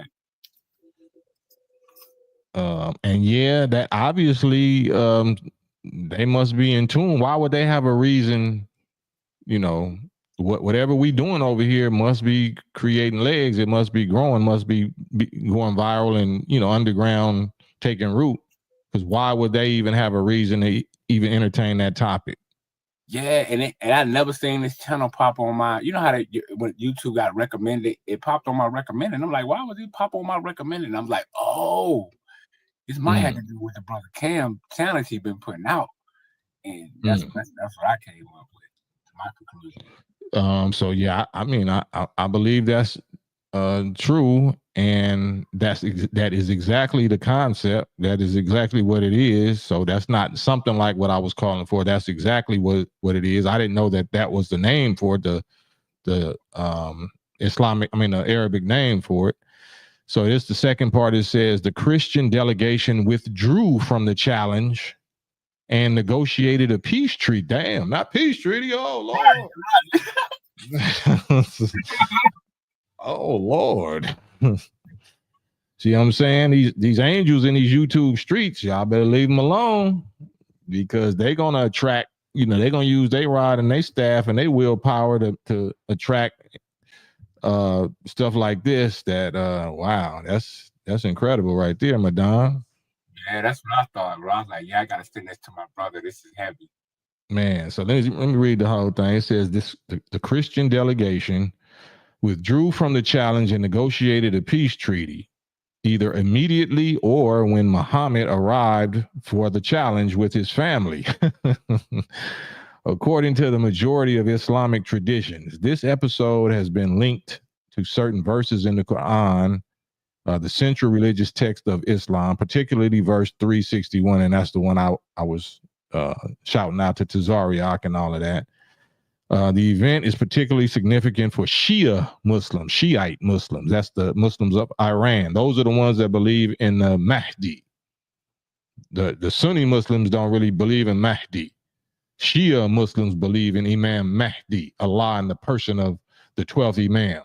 right. And yeah, that obviously they must be in tune. Why would they have a reason? You know, whatever we doing over here must be creating legs. It must be growing. Must be going viral and underground taking root. Because why would they even have a reason to even entertain that topic? Yeah, and I never seen this channel pop on my. You know how when YouTube got recommended, it popped on my recommended. I'm like, why would it pop on my recommended? And I'm like, oh, this might have to do with the brother Cam challenge he's been putting out, and that's what I came up with. My conclusion. So yeah, I mean, I believe that's true, and that is exactly the concept. That is exactly what it is. So that's not something like what I was calling for. That's exactly what it is. I didn't know that was the name for it, the Arabic name for it. So this the second part. It says the Christian delegation withdrew from the challenge and negotiated a peace treaty. Damn, not peace treaty. Oh Lord. Oh Lord. See what I'm saying? These angels in these YouTube streets, y'all better leave them alone, because they're gonna attract, they're gonna use their rod and their staff and their willpower to attract stuff like this. That wow, that's incredible right there, Madame. Yeah, that's what I thought, bro. I was like, yeah, I gotta send this to my brother. This is heavy. Man, so let me read the whole thing. It says the Christian delegation withdrew from the challenge and negotiated a peace treaty, either immediately or when Muhammad arrived for the challenge with his family. According to the majority of Islamic traditions, this episode has been linked to certain verses in the Quran, the central religious text of Islam, particularly verse 361, and that's the one I was shouting out to Tazariak and all of that. The event is particularly significant for Shiite Muslims. That's the Muslims of Iran. Those are the ones that believe in the Mahdi. The Sunni Muslims don't really believe in Mahdi. Shia Muslims believe in Imam Mahdi, Allah in the person of the 12th Imam.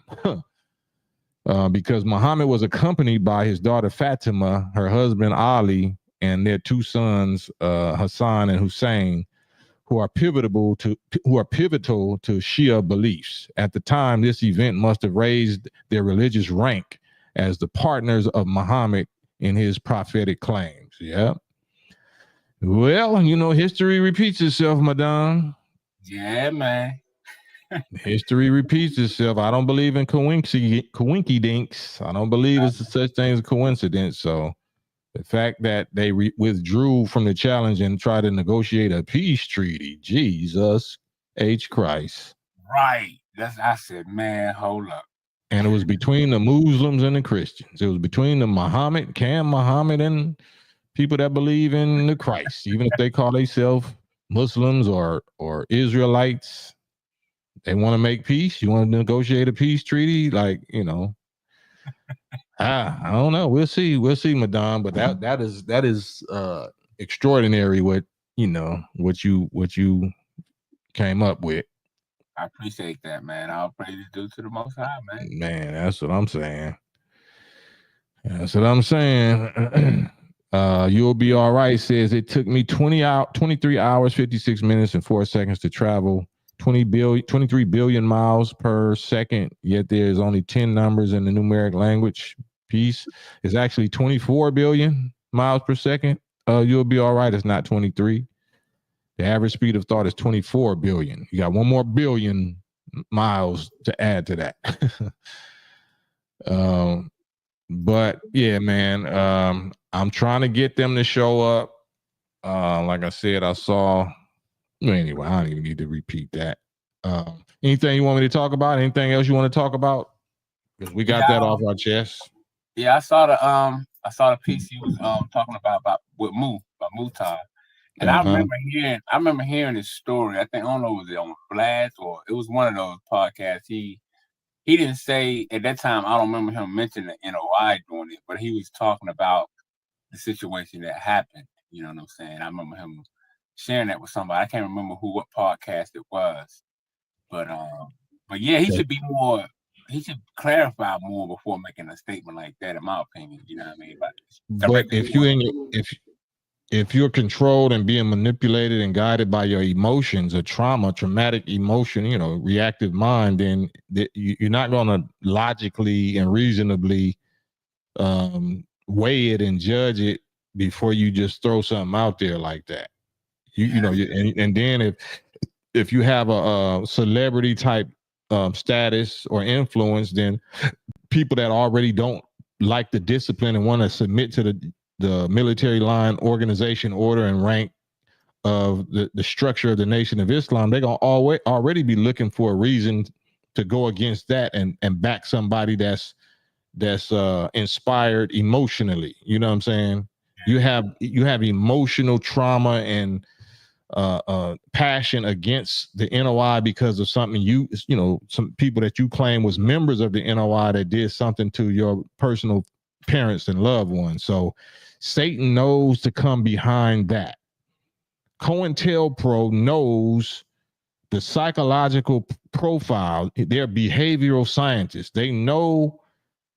Because Muhammad was accompanied by his daughter Fatima, her husband Ali, and their two sons, Hassan and Hussein, who are pivotal to Shia beliefs. At the time, this event must have raised their religious rank as the partners of Muhammad in his prophetic claims. Yeah. Well, history repeats itself, Madame. Yeah, man. History repeats itself. I don't believe in coinky dinks. I don't believe it's such thing as a coincidence. So the fact that they withdrew from the challenge and tried to negotiate a peace treaty, Jesus H. Christ. Right. I said, man, hold up. And it was between the Muslims and the Christians. It was between the Muhammad and people that believe in the Christ, even if they call themselves Muslims or Israelites. They want to make peace. You want to negotiate a peace treaty, like I don't know. We'll see, Madame. But that is extraordinary. What you came up with. I appreciate that, man. I'll praise is due to the Most High, man. Man, that's what I'm saying. You'll be all right. Says it took me 23 hours, 56 minutes, and 4 seconds to travel 23 billion miles per second. Yet there's only 10 numbers in the numeric language. Piece is actually 24 billion miles per second. You'll be all right. It's not 23. The average speed of thought is 24 billion. You got one more billion miles to add to that. But yeah, man, I'm trying to get them to show up. Like I said, I saw. Anyway, I don't even need to repeat that. Anything you want me to talk about? Anything else you want to talk about? Because we got that off our chest. Yeah, I saw the piece you was talking about with Mutar. And I remember hearing this story. I don't know, was it on Blast or it was one of those podcasts. He didn't say at that time, I don't remember him mentioning the NOI doing it, but he was talking about the situation that happened. You know what I'm saying? I remember him sharing that with somebody. I can't remember what podcast it was. But yeah, he should be more. He should clarify more before making a statement like that, in my opinion. You know what I mean? But if you're controlled and being manipulated and guided by your emotions, a trauma, traumatic emotion, reactive mind, then you're not going to logically and reasonably weigh it and judge it before you just throw something out there like that. And then if you have a celebrity type status or influence, then people that already don't like the discipline and want to submit to the military line organization order and rank of the structure of the Nation of Islam, they're going to already be looking for a reason to go against that and back somebody that's inspired emotionally. You know what I'm saying? You have emotional trauma and passion against the NOI because of something some people that you claim was members of the NOI that did something to your personal parents and loved ones. So Satan knows to come behind that. COINTELPRO knows the psychological profile. They're behavioral scientists. They know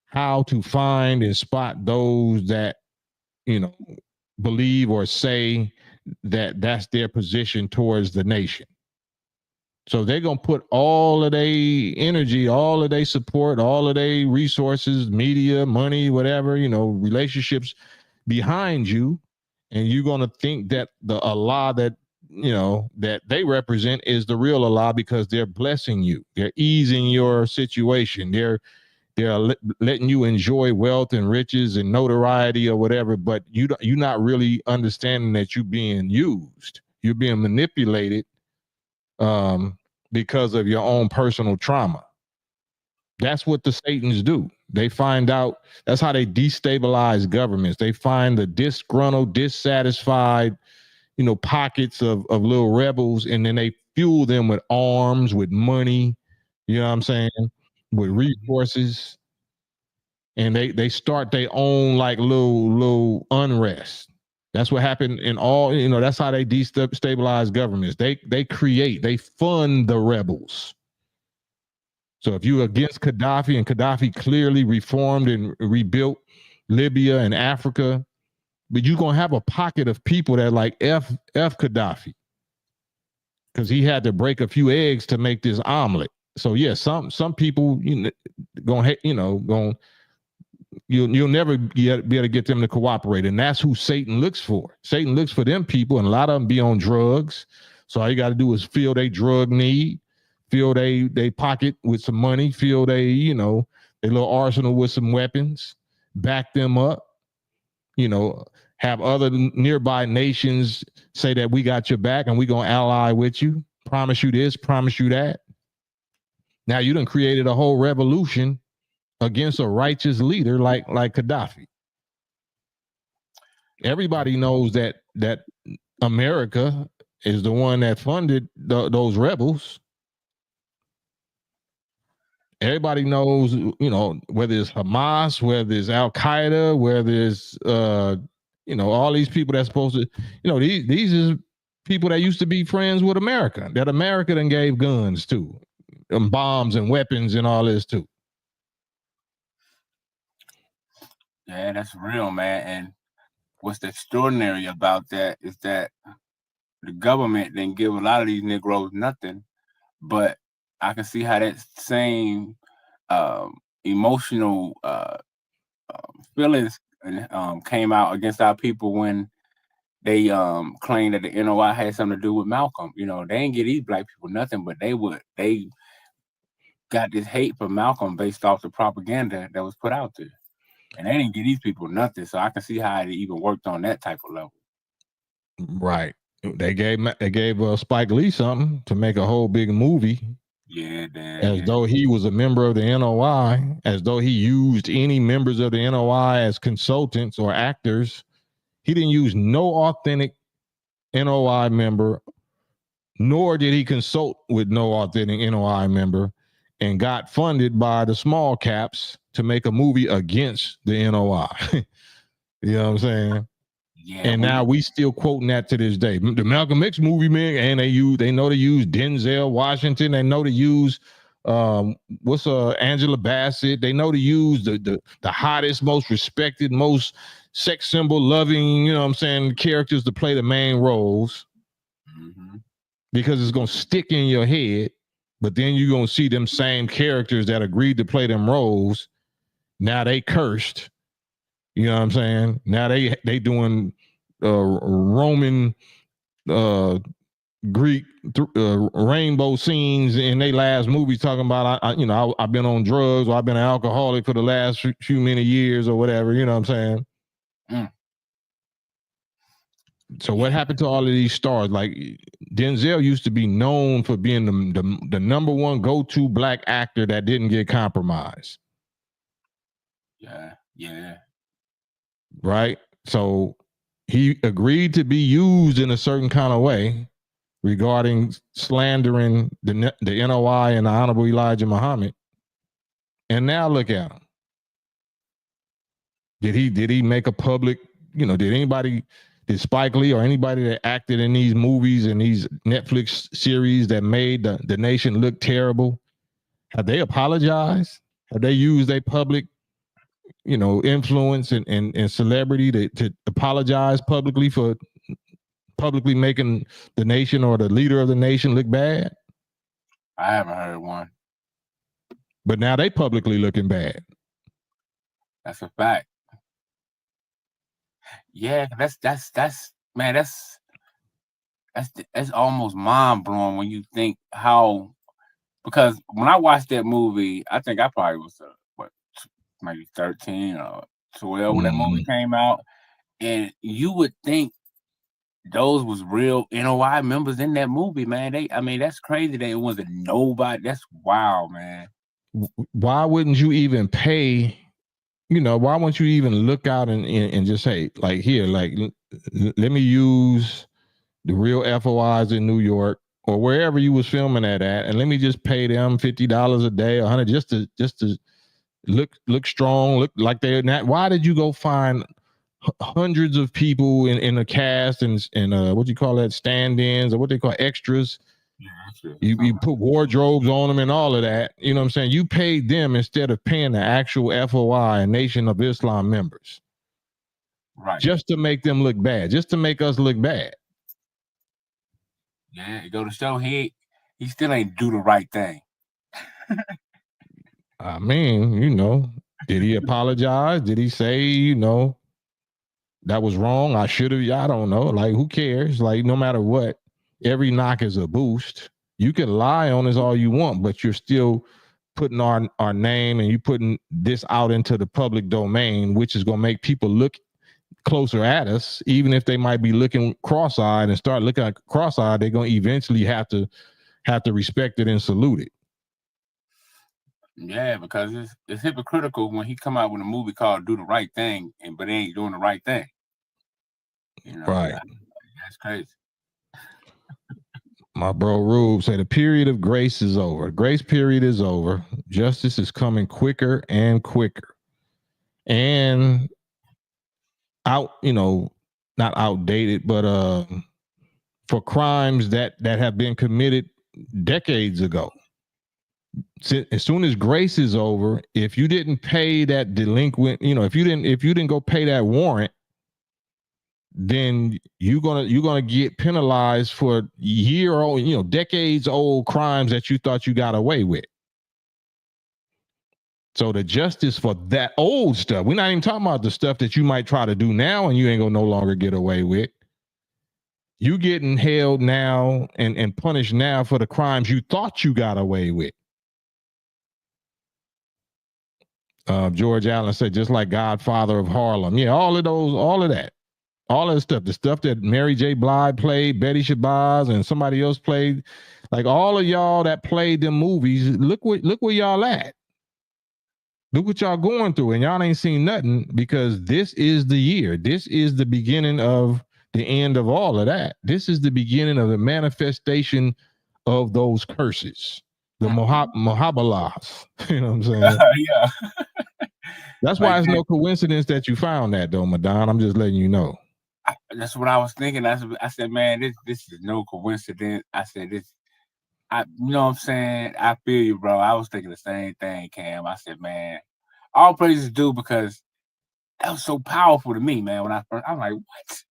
how to find and spot those that believe or say that that's their position towards the nation. So they're going to put all of their energy, all of their support, all of their resources, media, money, whatever, relationships behind you. And you're going to think that the Allah that, that they represent is the real Allah because they're blessing you. They're easing your situation. They're letting you enjoy wealth and riches and notoriety or whatever, but you're not really understanding that you're being used. You're being manipulated because of your own personal trauma. That's what the Satans do. They find out. That's how they destabilize governments. They find the disgruntled, dissatisfied, pockets of little rebels, and then they fuel them with arms, with money. You know what I'm saying? With resources. And they start their own like little unrest. That's what happened in all, that's how they destabilize governments. They fund the rebels. So if you're against Gaddafi, and Gaddafi clearly reformed and rebuilt Libya and Africa, but you're going to have a pocket of people that like F Gaddafi because he had to break a few eggs to make this omelet. So yeah, some people, you'll never be able to get them to cooperate. And that's who Satan looks for. Satan looks for them people, and a lot of them be on drugs. So all you got to do is fill their drug need, fill they pocket with some money, fill their little arsenal with some weapons, back them up, have other nearby nations say that we got your back and we going to ally with you, promise you this, promise you that. Now you done created a whole revolution against a righteous leader like Gaddafi. Everybody knows that America is the one that funded those rebels. Everybody knows, whether it's Hamas, whether it's Al Qaeda, whether it's all these people that's supposed to, these is people that used to be friends with America, that America then gave guns to, and bombs and weapons and all this too. Yeah, that's real, man. And what's extraordinary about that is that the government didn't give a lot of these Negroes nothing, but I can see how that same emotional feelings came out against our people when they claimed that the NOI had something to do with Malcolm. They didn't get these black people nothing, but they got this hate for Malcolm based off the propaganda that was put out there. And they didn't give these people nothing, so I can see how it even worked on that type of level. Right. They gave Spike Lee something to make a whole big movie. Yeah, though he was a member of the NOI, as though he used any members of the NOI as consultants or actors. He didn't use no authentic NOI member, nor did he consult with no authentic NOI member, and got funded by the small caps to make a movie against the NOI. You know what I'm saying? Yeah, and now we still quoting that to this day. The Malcolm X movie, man, and they know to use Denzel Washington. They know to use what's Angela Bassett. They know to use the hottest, most respected, most sex symbol loving, you know what I'm saying, characters to play the main roles. Mm-hmm. Because it's gonna stick in your head, but then you're gonna see them same characters that agreed to play them roles. Now they cursed. You know what I'm saying? Now they doing Roman Greek rainbow scenes in their last movie, talking about I've been on drugs, or I've been an alcoholic for the last few many years or whatever. You know what I'm saying? Mm. So what happened to all of these stars? Like Denzel used to be known for being the number one go-to black actor that didn't get compromised. Yeah. Right? So he agreed to be used in a certain kind of way regarding slandering the NOI and the Honorable Elijah Muhammad. And now look at him. Did he make a public, did Spike Lee or anybody that acted in these movies and these Netflix series that made the nation look terrible, have they apologized? Have they used their public, influence and celebrity to apologize publicly for publicly making the nation or the leader of the nation look bad? I haven't heard one. But now they publicly looking bad. That's a fact. Yeah, that's man, that's almost mind blowing when you think how, because when I watched that movie, I think I probably was maybe 13 or 12 when that movie came out, and you would think those was real NOI members in that movie, man. That's crazy that it wasn't nobody. That's wild, man. Why wouldn't you even pay? Why won't you even look out and just say, like, here, like, let me use the real FOIs in New York or wherever you was filming at, and let me just pay them $50 a day, $100 just to look strong, look like they're not. Why did you go find hundreds of people in a cast and what you call that, stand-ins, or what they call extras? You put wardrobes on them and all of that. You know what I'm saying? You paid them instead of paying the actual FOI and Nation of Islam members. Right. Just to make them look bad. Just to make us look bad. Yeah, it go to show he still ain't do the right thing. I mean, did he apologize? Did he say, that was wrong? I should have. I don't know. Like, who cares? Like, no matter what, every knock is a boost. You can lie on us all you want, but you're still putting our name and you putting this out into the public domain, which is going to make people look closer at us, even if they might be looking cross-eyed and start looking like cross-eyed. They're going to eventually have to respect it and salute it. Yeah, because it's hypocritical when he come out with a movie called "Do the Right Thing," but they ain't doing the right thing. Right? That's crazy. My bro Rube said the period of grace is over. Grace period is over. Justice is coming quicker and quicker. And not outdated, but for crimes that have been committed decades ago. As soon as grace is over, if you didn't pay that delinquent, if you didn't go pay that warrant, then you're gonna get penalized for decades old crimes that you thought you got away with. So the justice for that old stuff, we're not even talking about the stuff that you might try to do now and you ain't gonna no longer get away with. You getting held now and punished now for the crimes you thought you got away with. George Allen said, just like Godfather of Harlem. Yeah, all of that stuff, the stuff that Mary J. Blige played, Betty Shabazz, and somebody else played, like all of y'all that played them movies, look where y'all at. Look what y'all going through, and y'all ain't seen nothing, because this is the year. This is the beginning of the end of all of that. This is the beginning of the manifestation of those curses, the Mubahalas. You know what I'm saying? Yeah. That's why it's no coincidence that you found that, though, Madon. I'm just letting you know. That's what I was thinking. I said, man, this is no coincidence. I said this. You know what I'm saying? I feel you, bro. I was thinking the same thing, Cam. I said, man, all praises due because that was so powerful to me, man. When I'm like, what?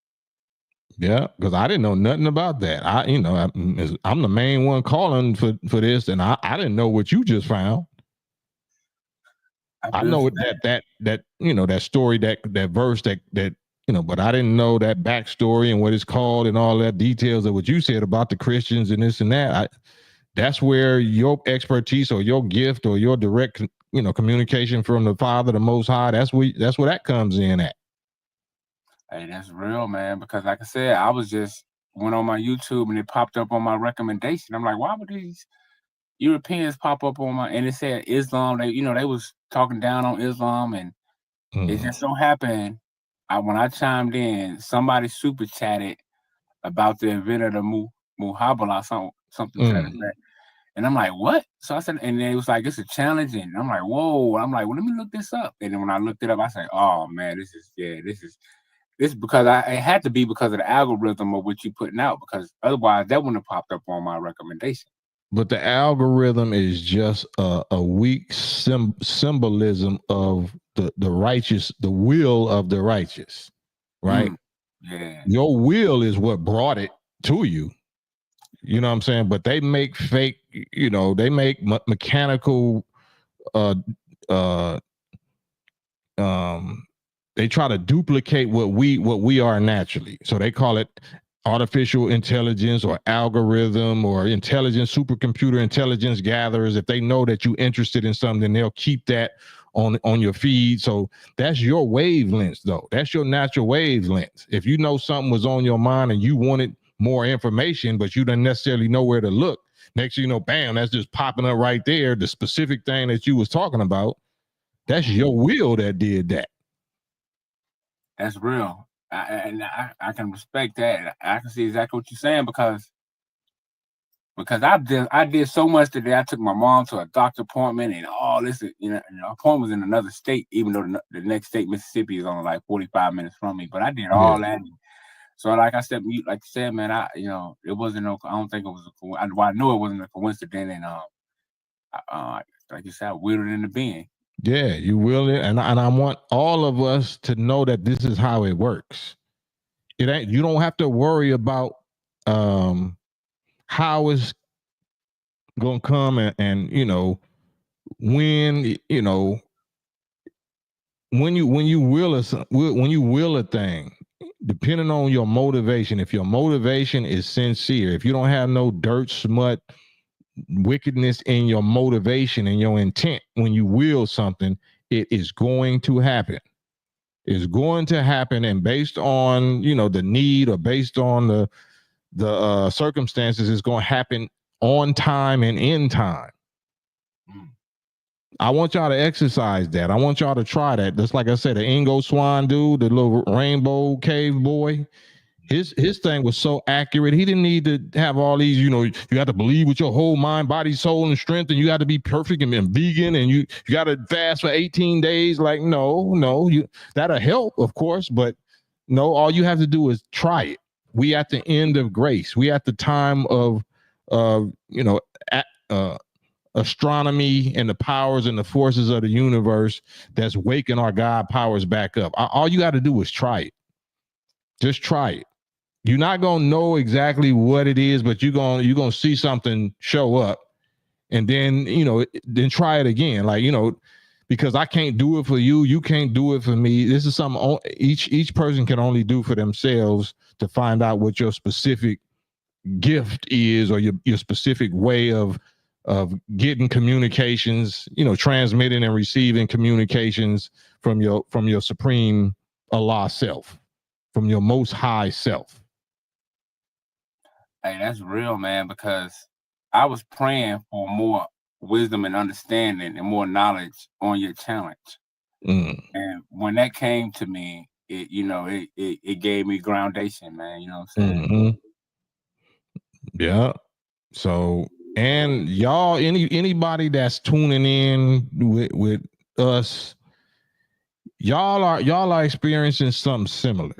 Yeah, because I didn't know nothing about that. I'm the main one calling for this, and I didn't know what you just found. I know that that story, that verse, that but I didn't know that backstory and what it's called and all that details of what you said about the Christians and this and that. That's where your expertise or your gift or your direct communication from the Father, the Most High. That's where that comes in at. Hey, that's real, man. Because like I said, I was just went on my YouTube and it popped up on my recommendation. I'm like, why would these Europeans pop up on my? And it said Islam. They was talking down on Islam, and it just so happened. When I chimed in, somebody super chatted about the event of the Mubahala, something to that effect. And I'm like, what? So I said, and it was like, it's a challenge. And I'm like, whoa. I'm like, well, let me look this up. And then when I looked it up, I said, oh man, this is because it had to be because of the algorithm of what you putting out, because otherwise that wouldn't have popped up on my recommendation. But the algorithm is just a weak symbolism of the righteous, the will of the righteous, right? Yeah. Your will is what brought it to you. You know what I'm saying? But they make fake, they make mechanical, they try to duplicate what we are naturally. So they call it artificial intelligence or algorithm or intelligence, supercomputer intelligence gatherers. If they know that you're interested in something, they'll keep that on your feed. So that's your wavelength, though. That's your natural wavelength. If you know something was on your mind and you wanted more information, but you didn't necessarily know where to look, next thing you know, bam, that's just popping up right there. The specific thing that you was talking about, that's your will that did that. That's real. I can respect that. I can see exactly what you're saying because I did so much today. I took my mom to a doctor appointment and all this. And the appointment was in another state, even though the next state, Mississippi, is only like 45 minutes from me. But I did all that. So like I said, man, it wasn't no. I don't think it was I know it wasn't a coincidence. And like you said, I willed it into being. Yeah, you will it, and I want all of us to know that this is how it works. It ain't. You don't have to worry about how it's gonna come and when when you will a thing, depending on your motivation. If your motivation is sincere, if you don't have no dirt, smut, wickedness in your motivation and your intent, when you will something, it is going to happen. It's going to happen, and based on the need or based on the circumstances, it's going to happen on time and in time. I want y'all to exercise that. I want y'all to try that. Just like I said, the Ingo Swan dude, the little rainbow cave boy, his thing was so accurate. He didn't need to have all these, you have to believe with your whole mind, body, soul, and strength, and you got to be perfect and vegan, and you got to fast for 18 days. Like, no, that'll help, of course, but no, all you have to do is try it. We at the end of grace. We at the time of, astronomy and the powers and the forces of the universe that's waking our God powers back up. All you got to do is try it. Just try it. You're not gonna know exactly what it is, but you're gonna see something show up, and then then try it again. Like because I can't do it for you, you can't do it for me. This is something each person can only do for themselves to find out what your specific gift is or your specific way of getting communications, transmitting and receiving communications from your supreme Allah self, from your most high self. Hey, that's real, man, because I was praying for more wisdom and understanding and more knowledge on your challenge. And when that came to me, it gave me groundation, man. You know what I'm saying? Yeah. So, and y'all, anybody that's tuning in with us, y'all are experiencing something similar.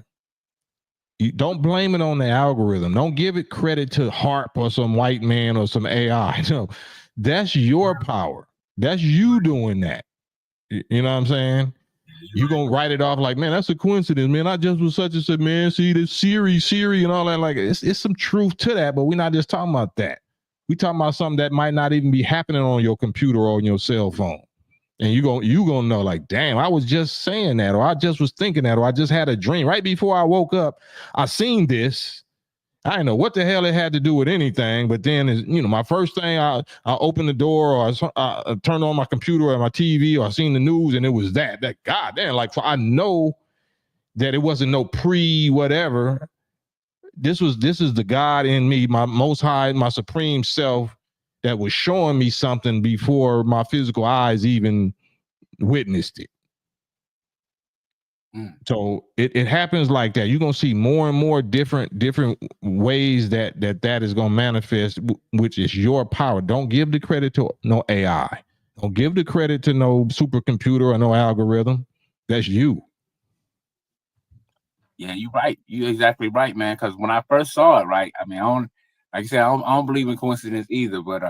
You don't blame it on the algorithm. Don't give it credit to HARP or some white man or some AI. No, that's your power. That's you doing that. You know what I'm saying? You gonna write it off like, man, that's a coincidence, man. I just was such and such, man. See this Siri, and all that. Like, it's some truth to that, but we're not just talking about that. We talking about something that might not even be happening on your computer or on your cell phone. And you gonna know, like, damn, I was just saying that, or I just was thinking that, or I just had a dream right before I woke up. I seen this. I didn't know what the hell it had to do with anything, but then, my first thing, I opened the door, or I turned on my computer or my TV, or I seen the news, and it was that goddamn, like, I know that it wasn't no whatever. This is the God in me, my most high, my supreme self, that was showing me something before my physical eyes even witnessed it. So it happens like that. You're gonna see more and more different ways that is gonna manifest, which is your power. Don't give the credit to no AI. Don't give the credit to no supercomputer or no algorithm. That's you. Yeah, you're right. You're exactly right, man. Because when I first saw it, right, I mean, like I said, I don't believe in coincidence either. But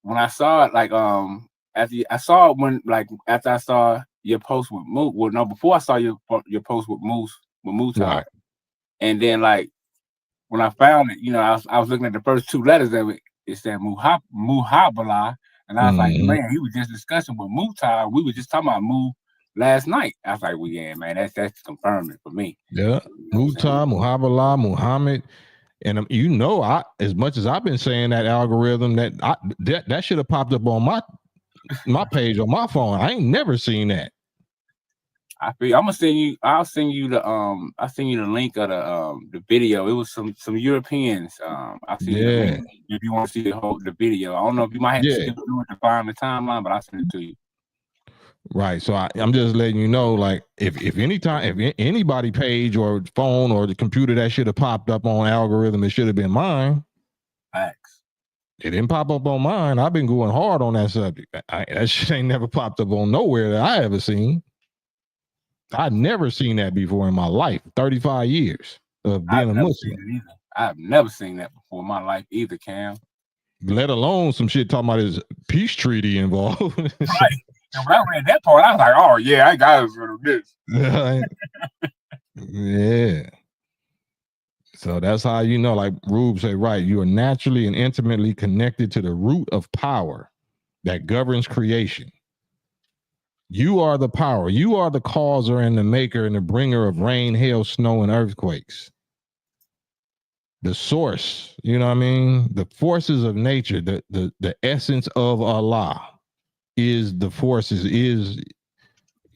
when I saw it, like after I saw it after I saw your post with Moose. Well, no, before I saw your post with Moose Right. And then like when I found it, I was looking at the first two letters of it. It said Mubahala, and I was like, man, he was just discussing with Mutar. We were just talking about Mu last night. I was like, well, yeah, man, that's confirming for me. Yeah, Mutar, Mubahala, Muhammad. And I, as much as I've been saying that algorithm, that should have popped up on my page on my phone. I ain't never seen that. I'm gonna send you. I'll send you the link of the video. It was some Europeans. I'll send you the link if you want to see the video. I don't know if you might have to skip through it to find the timeline, but I'll send it to you. Right. So I'm just letting you know, like, if anybody page or phone or the computer that should have popped up on algorithm, it should have been mine. Facts. It didn't pop up on mine. I've been going hard on that subject. That shit ain't never popped up on nowhere that I ever seen. I've never seen that before in my life. 35 years of being a Muslim. I've never seen that before in my life either, Cam. Let alone some shit talking about his peace treaty involved. Right. And when I read that part, I was like, oh yeah, I got it for this. Yeah. So that's how like Rube say, right, you are naturally and intimately connected to the root of power that governs creation. You are the power. You are the causer and the maker and the bringer of rain, hail, snow, and earthquakes. The source, you know what I mean? The forces of nature, the essence of Allah is the forces, is,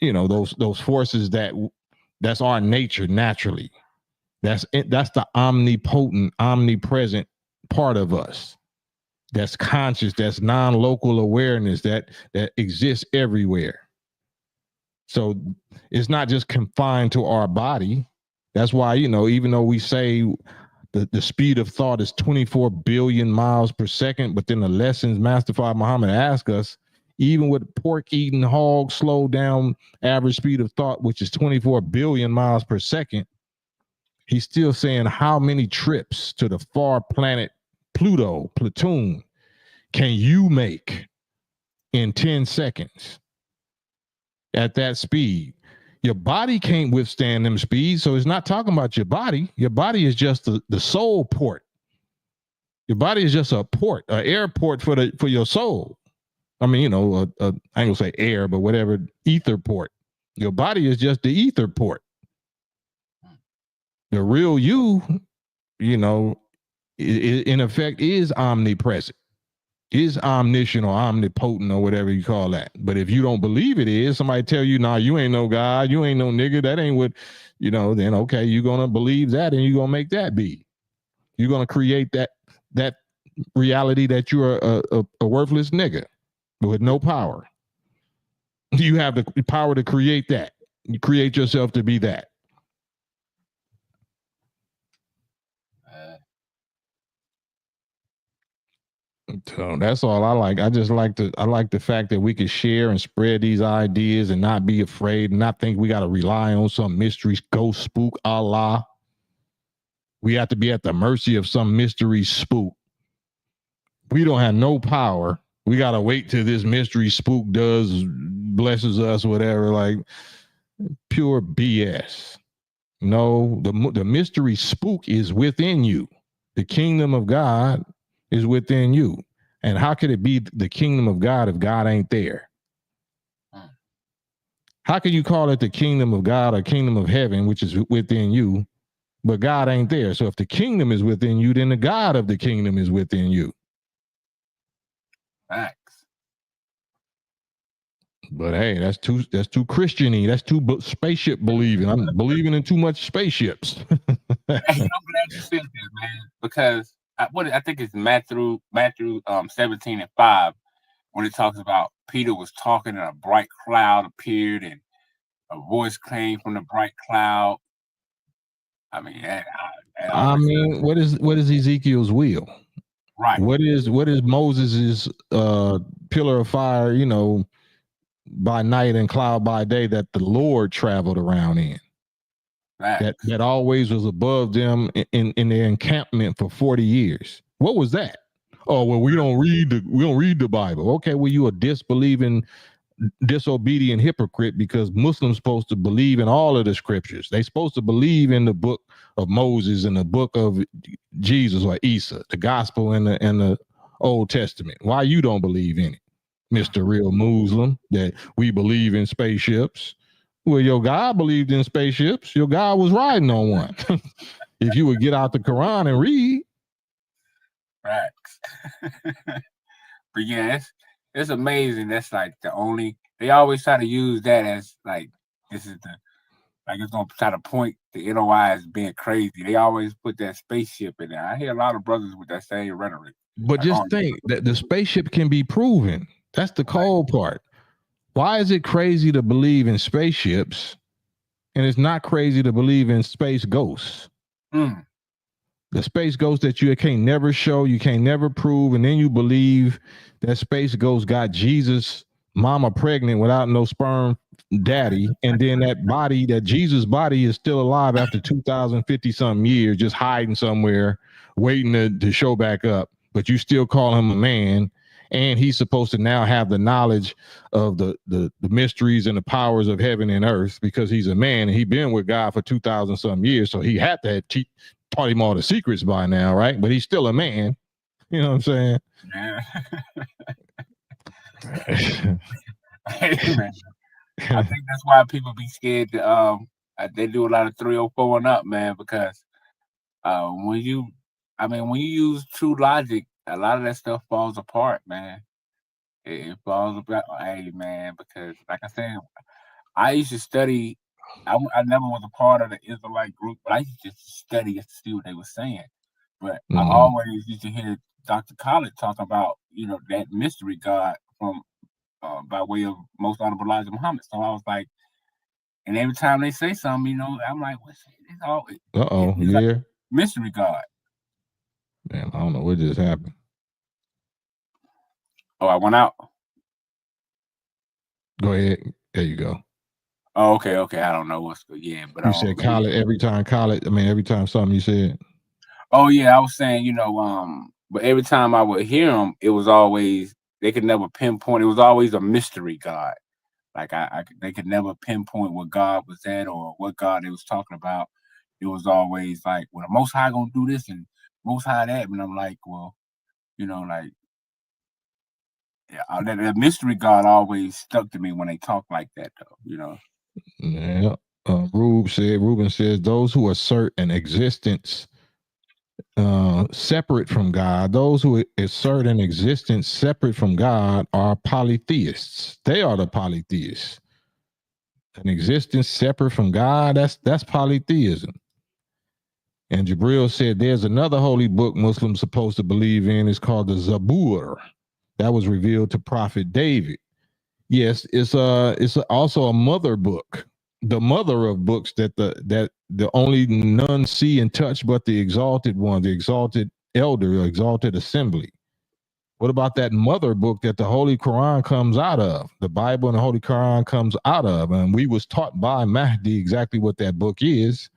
those forces that's our nature naturally. That's the omnipotent, omnipresent part of us. That's conscious, that's non-local awareness that exists everywhere. So it's not just confined to our body. That's why, even though we say the speed of thought is 24 billion miles per second, but then the lessons Master Father Muhammad asked us, even with pork eating hogs, slow down average speed of thought, which is 24 billion miles per second, he's still saying how many trips to the far planet Pluto, Platoon, can you make in 10 seconds? At that speed, your body can't withstand them speeds. So it's not talking about your body. Your body is just the soul port. Your body is just a port, an airport for your soul. I mean, I ain't gonna say air, but whatever, ether port. Your body is just the ether port. The real you, in effect, is omnipresent. Is omniscient or omnipotent or whatever you call that. But if you don't believe it is, somebody tell you, nah, you ain't no God, you ain't no nigga, that ain't what, then okay, you're gonna believe that and you're gonna make that be. You're gonna create that reality that you're a worthless nigga with no power. You have the power to create that. You create yourself to be that. So that's all I like. I like the fact that we can share and spread these ideas and not be afraid and not think we got to rely on some mystery ghost spook Allah. We have to be at the mercy of some mystery spook. We don't have no power. We got to wait till this mystery spook blesses us, whatever. Like pure BS. No, the mystery spook is within you. The kingdom of God is within you. And how could it be the kingdom of God if God ain't there? How can you call it the kingdom of God or kingdom of heaven, which is within you, but God ain't there? So if the kingdom is within you, then the God of the kingdom is within you. Facts. But hey, that's too Christian-y. That's too spaceship believing. I'm believing in too much spaceships. Hey, I'm glad you said that, man, because I think it's Matthew 17:5 when it talks about Peter was talking and a bright cloud appeared and a voice came from the bright cloud. I mean, what is Ezekiel's will? Right. What is Moses's pillar of fire? By night and cloud by day that the Lord traveled around in. That always was above them in their encampment for 40 years. What was that? Oh, well, we don't read the Bible. Okay, well, you a disbelieving, disobedient hypocrite because Muslims supposed to believe in all of the scriptures. They supposed to believe in the book of Moses and the book of Jesus or Isa, the gospel and the Old Testament. Why you don't believe in it, Mr. Real Muslim, that we believe in spaceships? Well, your God believed in spaceships. Your God was riding on one. If you would get out the Quran and read. Facts. But yeah, it's amazing. That's like they always try to use that as like, this is it's going to try to point the NOI as being crazy. They always put that spaceship in there. I hear a lot of brothers with that same rhetoric. But like, just think that the spaceship can be proven. That's the cold part. Why is it crazy to believe in spaceships and it's not crazy to believe in space ghosts? The space ghost that you can't never show, you can't never prove, and then you believe that space ghost got Jesus' mama pregnant without no sperm daddy, and then that Jesus body is still alive after 2,050 something years, just hiding somewhere, waiting to show back up, but you still call him a man. And he's supposed to now have the knowledge of the mysteries and the powers of heaven and earth because he's a man and he's been with God for 2,000 some years. So he had to have taught him all the secrets by now, right? But he's still a man. You know what I'm saying? Yeah. Hey, man. I think that's why people be scared to they do a lot of 304 and up, man, because when you use true logic, a lot of that stuff falls apart, man. It falls apart. Hey, man, because like I said, I used to study. I never was a part of the Israelite group, but I used to just study to see what they were saying. But I always used to hear Dr. Khaled talk about, that mystery God from by way of Most Honorable Elijah Muhammad. So I was like, and every time they say something, I'm like, what's it? It's all yeah, like mystery God. Damn, I don't know what just happened. Oh, I went out. Go ahead. There you go. Oh, okay. I don't know what's good. Yeah, but you said Khaled every time something you said. Oh yeah, I was saying, but every time I would hear them, it was always they could never pinpoint. It was always a mystery God. Like they could never pinpoint what God was at or what God they was talking about. It was always like, well, the Most High gonna do this and Most High that, and I'm like, well, like, yeah, that mystery God always stuck to me when they talk like that, though. Yeah. Reuben says those who assert an existence separate from God, those who assert an existence separate from God are polytheists. They are the polytheists. An existence separate from God, that's polytheism. And Jabril said there's another holy book Muslims supposed to believe in. It's called the Zabur. That was revealed to Prophet David. Yes, it's also a mother book, the mother of books that the only none see and touch but the exalted one, the exalted elder, exalted assembly. What about that mother book that the Holy Quran comes out of? The Bible and the Holy Quran comes out of. And we was taught by Mahdi exactly what that book is.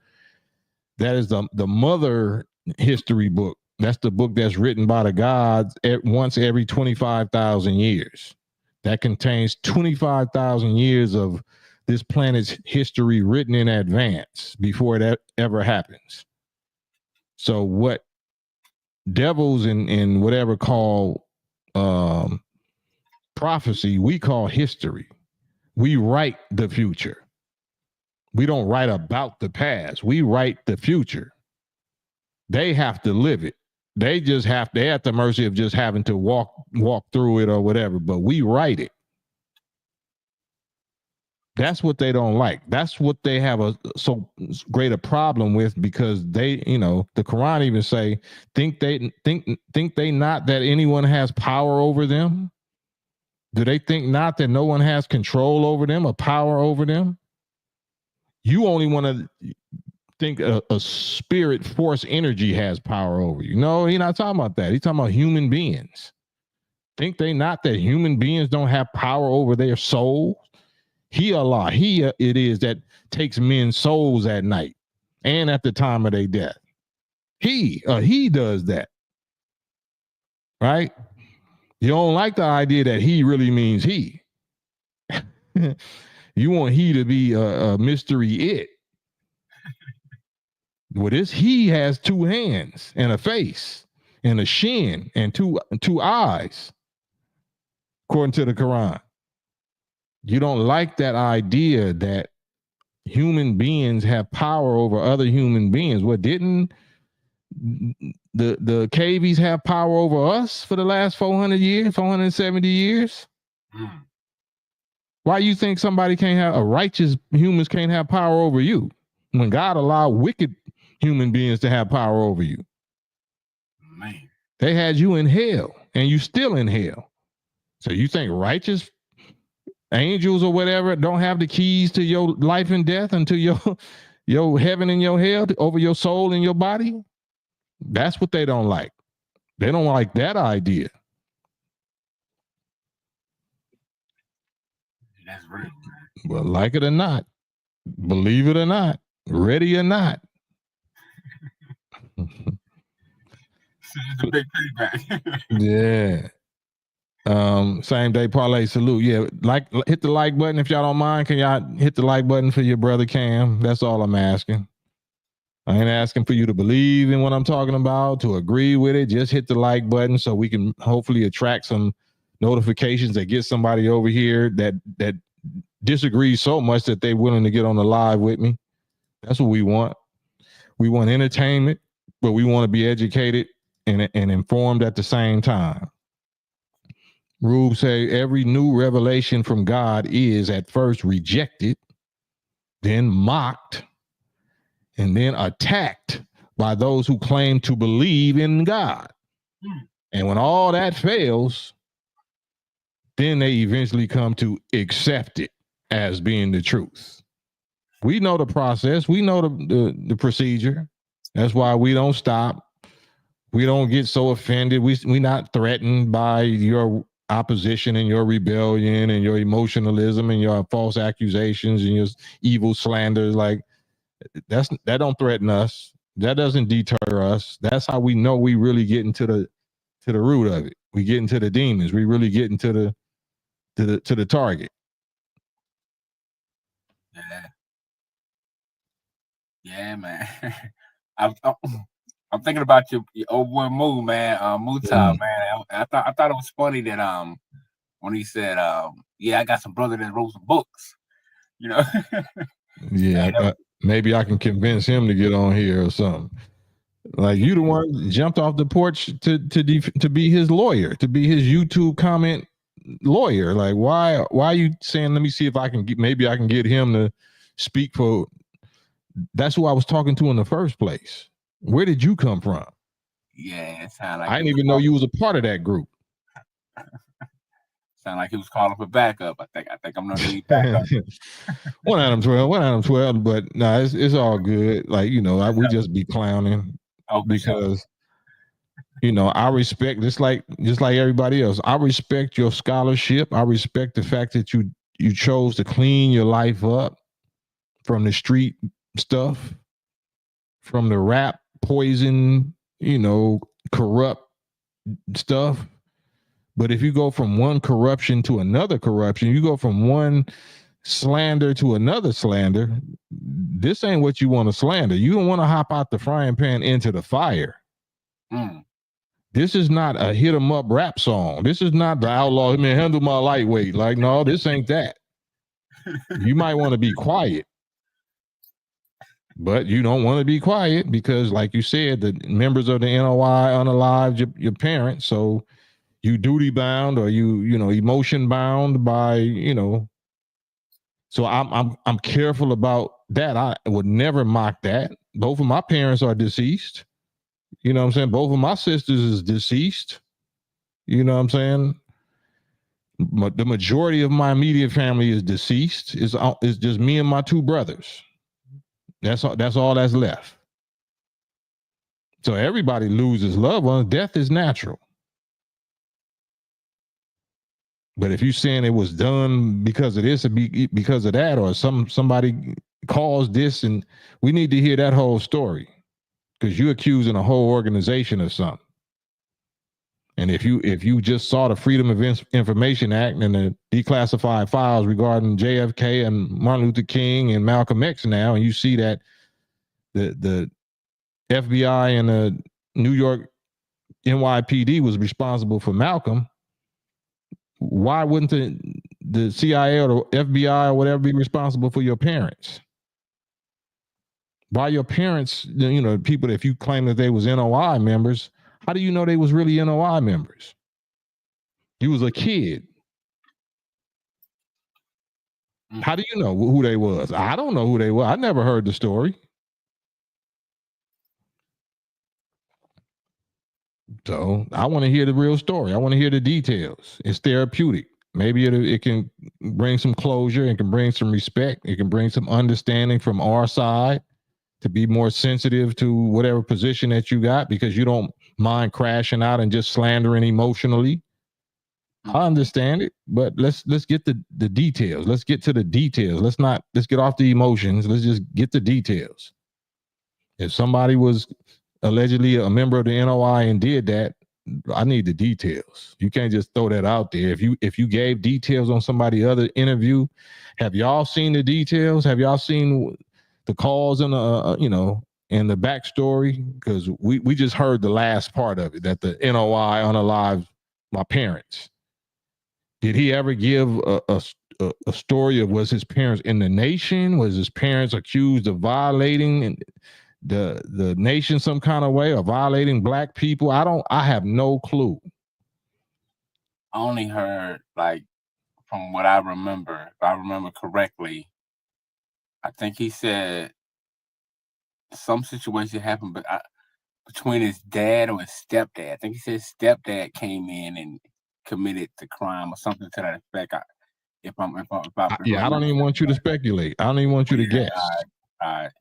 That is the mother history book. That's the book that's written by the gods once every 25,000 years. That contains 25,000 years of this planet's history written in advance before that ever happens. So what devils and whatever call prophecy, we call history. We write the future. We don't write about the past. We write the future. They have to live it. They're at the mercy of just having to walk through it or whatever, but we write it. That's what they don't like. That's what they have so great a problem with, because they, the Quran even say, think they not that anyone has power over them? Do they think not that no one has control over them or power over them? You only want to think a spirit force energy has power over you. No, he's not talking about that. He's talking about human beings. Think they not that human beings don't have power over their soul? He Allah, it is that takes men's souls at night and at the time of their death. He does that. Right? You don't like the idea that he really means he. You want he to be a mystery it. Well, he has two hands and a face and a shin and two eyes, according to the Quran. You don't like that idea that human beings have power over other human beings. What, didn't the KVs have power over us for the last 470 years? Mm. Why you think somebody can't have righteous humans can't have power over you when God allowed wicked human beings to have power over you? Man, they had you in hell and you still in hell. So you think righteous angels or whatever don't have the keys to your life and death and to your heaven and your hell over your soul and your body? That's what they don't like. They don't like that idea. That's right. But like it or not, believe it or not, ready or not. It's a big feedback. Yeah. Same day parlay salute. Yeah, hit the like button if y'all don't mind. Can y'all hit the like button for your brother Cam? That's all I'm asking. I ain't asking for you to believe in what I'm talking about, to agree with it. Just hit the like button so we can hopefully attract some notifications that get somebody over here that disagrees so much that they're willing to get on the live with me. That's what we want. We want entertainment, but we want to be educated and informed at the same time. Rube say every new revelation from God is at first rejected, then mocked, and then attacked by those who claim to believe in God. And when all that fails, then they eventually come to accept it as being the truth. We know the process. We know the procedure. That's why we don't stop. We don't get so offended. We're not threatened by your opposition and your rebellion and your emotionalism and your false accusations and your evil slanders. Like that don't threaten us. That doesn't deter us. That's how we know we really get into the root of it. We get into the demons. We really get into the target. Yeah, man. I'm thinking about your old boy Moo, man. Muta, man. I thought it was funny that when he said, yeah, I got some brother that wrote some books, Yeah, maybe I can convince him to get on here or something. Like you the one that jumped off the porch to be his lawyer, to be his YouTube comment lawyer. Like why are you saying, let me see if I can maybe I can get him to speak for. That's who I was talking to in the first place. Where did you come from? Yeah, it sounded like I didn't even know you was a part of that group. Sound like he was calling for backup. I think I'm gonna need backup. one out of 12, but no, it's all good. Like we just be clowning because You know, I respect just like everybody else. I respect your scholarship. I respect the fact that you chose to clean your life up from the street stuff, from the rap poison, you know, corrupt stuff. But if you go from one corruption to another corruption, you go from one slander to another slander, this ain't what you want to slander. You don't want to hop out the frying pan into the fire. This is not a hit 'em up rap song. This is not the outlaw. I mean, handle my lightweight. Like, no, this ain't that. You might want to be quiet, but you don't want to be quiet because, like you said, the members of the NOI unalived your parents. So you duty bound or you know, emotion bound by, you know. So I'm careful about that. I would never mock that. Both of my parents are deceased. You know what I'm saying? Both of my sisters is deceased. You know what I'm saying? The majority of my immediate family is deceased. It's just me and my two brothers. That's all that's left. So everybody loses loved ones. Death is natural. But if you're saying it was done because of this or because of that, or somebody caused this, and we need to hear that whole story, because you're accusing a whole organization of something. And if you just saw the Freedom of Information Act and the declassified files regarding JFK and Martin Luther King and Malcolm X now, and you see that the FBI and the New York NYPD was responsible for Malcolm, why wouldn't the CIA or the FBI or whatever be responsible for your parents? Why your parents, you know, people, if you claim that they was NOI members, how do you know they was really NOI members? You was a kid. How do you know who they was? I don't know who they were. I never heard the story. So I want to hear the real story. I want to hear the details. It's therapeutic. Maybe it can bring some closure. It can bring some respect. It can bring some understanding from our side to be more sensitive to whatever position that you got, because you don't mind crashing out and just slandering emotionally. I understand it, but let's get the details. Let's get to the details. Let's get off the emotions. Let's just get the details. If somebody was allegedly a member of the NOI and did that, I need the details. You can't just throw that out there. If you gave details on somebody's other interview, have y'all seen the details? Have y'all seen the calls and and the backstory? Because we just heard the last part of it, that the NOI unalived my parents. Did he ever give a story of, was his parents in the nation? Was his parents accused of violating the nation some kind of way, or violating black people? I have no clue. I only heard, like, from what I remember, if I remember correctly, I think he said some situation happened, but between his dad or his stepdad. I think he said his stepdad came in and committed the crime or something to that effect. I don't even want you to speculate. I don't even want you to guess. All right.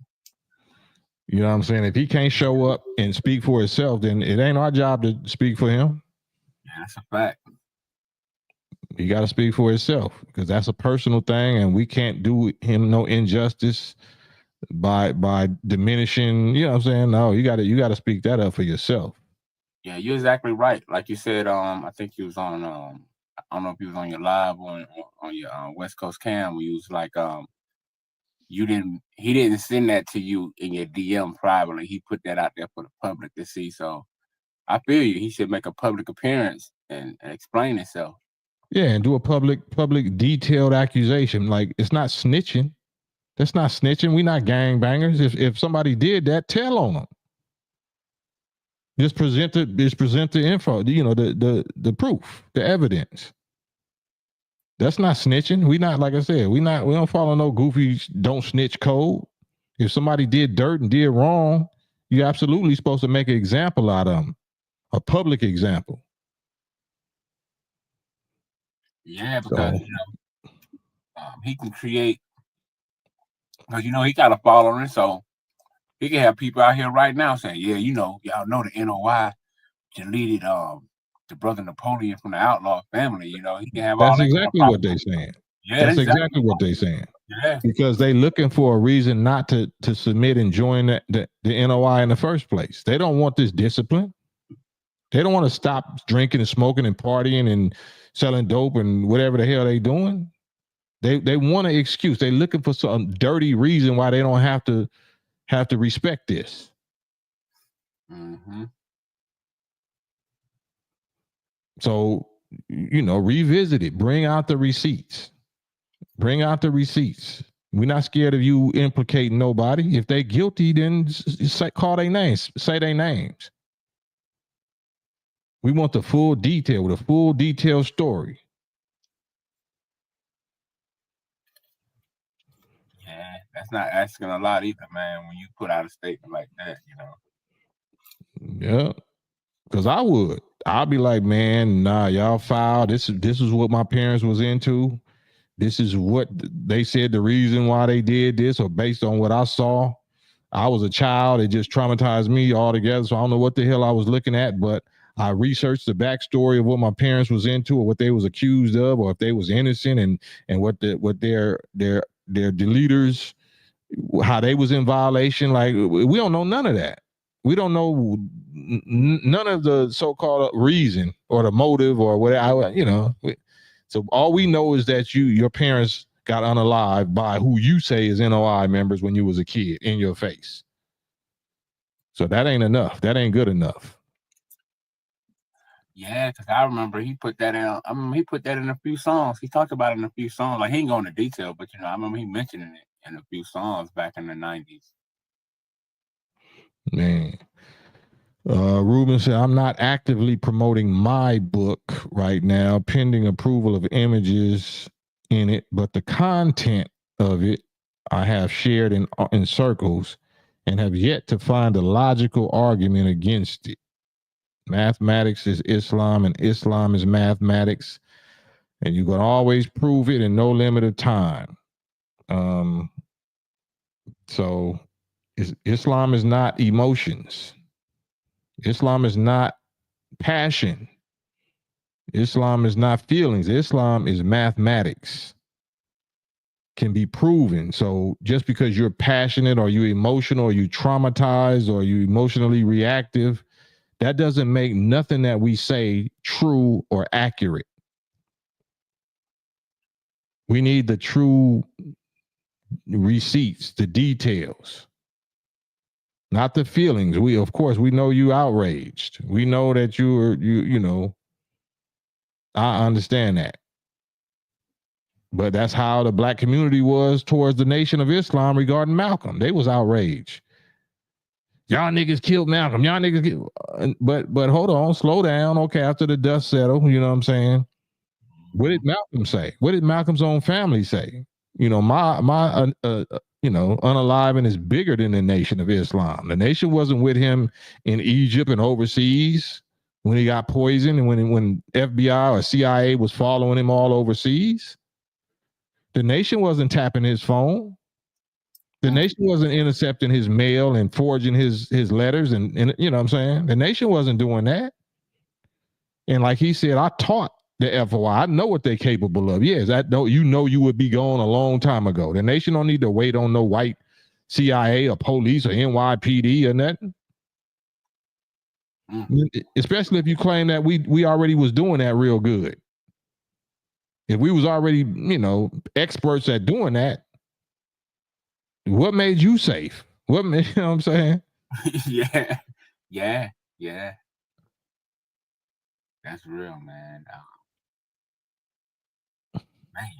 You know what I'm saying? If he can't show up and speak for himself, then it ain't our job to speak for him. Yeah, that's a fact. He got to speak for himself, because that's a personal thing, and we can't do him no injustice by diminishing. You know what I'm saying? No, you got to speak that up for yourself. Yeah, you're exactly right. Like you said, I think he was on. I don't know if he was on your live on your West Coast Cam. We was like, he didn't send that to you in your DM privately. He put that out there for the public to see. So I feel you. He should make a public appearance and explain himself. Yeah, and do a public detailed accusation. Like, it's not snitching. That's not snitching. We're not gangbangers. If somebody did that, tell on them. Just present the info, you know, the proof, the evidence. That's not snitching. We not, like I said, we don't follow no goofy don't snitch code. If somebody did dirt and did wrong, you're absolutely supposed to make an example out of them, a public example. Yeah, because he can create, because he got a following, so he can have people out here right now saying, yeah, y'all know the NOI deleted the brother Napoleon from the outlaw family. You know, he can have That's all that exactly kind of what they're saying. Yeah, that's exactly what they're saying. Yeah, because they looking for a reason not to submit and join the NOI in the first place. They don't want this discipline. They don't want to stop drinking and smoking and partying and selling dope and whatever the hell they doing. They want an excuse. They looking for some dirty reason why they don't have to respect this. Mm-hmm. So, you know, revisit it. Bring out the receipts. Bring out the receipts. We're not scared of you implicating nobody. If they guilty, then call their names. Say their names. We want the full detail with a full detailed story. Yeah, that's not asking a lot either, man, when you put out a statement like that, you know. Yeah. Because I would. I'll be like, man, nah, y'all foul. This is what my parents was into. This is what they said the reason why they did this, or based on what I saw. I was a child. It just traumatized me altogether. So I don't know what the hell I was looking at, but I researched the backstory of what my parents was into or what they was accused of, or if they was innocent and what their deleters, how they was in violation. Like, we don't know none of that. We don't know none of the so-called reason or the motive or whatever, you know. So all we know is that your parents got unalived by who you say is NOI members when you was a kid in your face. So that ain't enough. That ain't good enough. Yeah, because I remember he put that in. I mean, he put that in a few songs. He talked about it in a few songs. Like, he ain't going into detail, but you know, I remember he mentioning it in a few songs back in the 90s. Man. Ruben said, I'm not actively promoting my book right now, pending approval of images in it, but the content of it I have shared in circles and have yet to find a logical argument against it. Mathematics is Islam and Islam is mathematics, and you can always prove it in no limit of time. So Islam is not emotions. Islam is not passion. Islam is not feelings. Islam is mathematics. Can be proven. So just because you're passionate or you emotional or you traumatized or you emotionally reactive, that doesn't make nothing that we say true or accurate. We need the true receipts, the details, not the feelings. We, of course, we know you outraged. We know that you know, I understand that. But that's how the black community was towards the Nation of Islam regarding Malcolm. They was outraged. Y'all niggas killed Malcolm. Y'all niggas killed. But hold on, slow down. Okay, after the dust settled, you know what I'm saying? What did Malcolm say? What did Malcolm's own family say? You know, my you know, unaliving is bigger than the Nation of Islam. The nation wasn't with him in Egypt and overseas when he got poisoned and when FBI or CIA was following him all overseas. The nation wasn't tapping his phone. The nation wasn't intercepting his mail and forging his letters and you know what I'm saying? The nation wasn't doing that. And like he said, I taught the FOI. I know what they're capable of. Yes, you would be gone a long time ago. The nation don't need to wait on no white CIA or police or NYPD or nothing. Especially if you claim that we already was doing that real good. If we was already, you know, experts at doing that, what made you safe? What made, you know what I'm saying? Yeah. That's real, man. Man.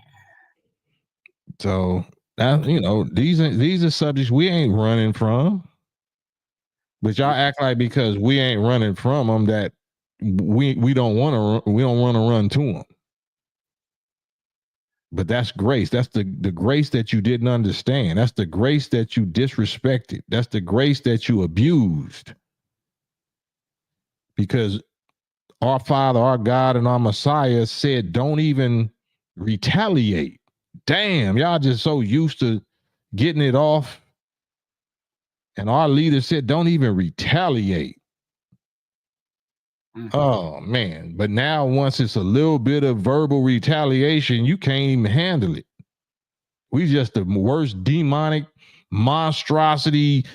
So that, you know, these are subjects we ain't running from. But y'all act like because we ain't running from them that we don't want to run to them. But that's grace. That's the grace that you didn't understand. That's the grace that you disrespected. That's the grace that you abused. Because our Father, our God, and our Messiah said, don't even retaliate. Damn, y'all just so used to getting it off. And our leader said, don't even retaliate. Oh man. But now once it's a little bit of verbal retaliation, you can't even handle it. We just the worst demonic monstrosity,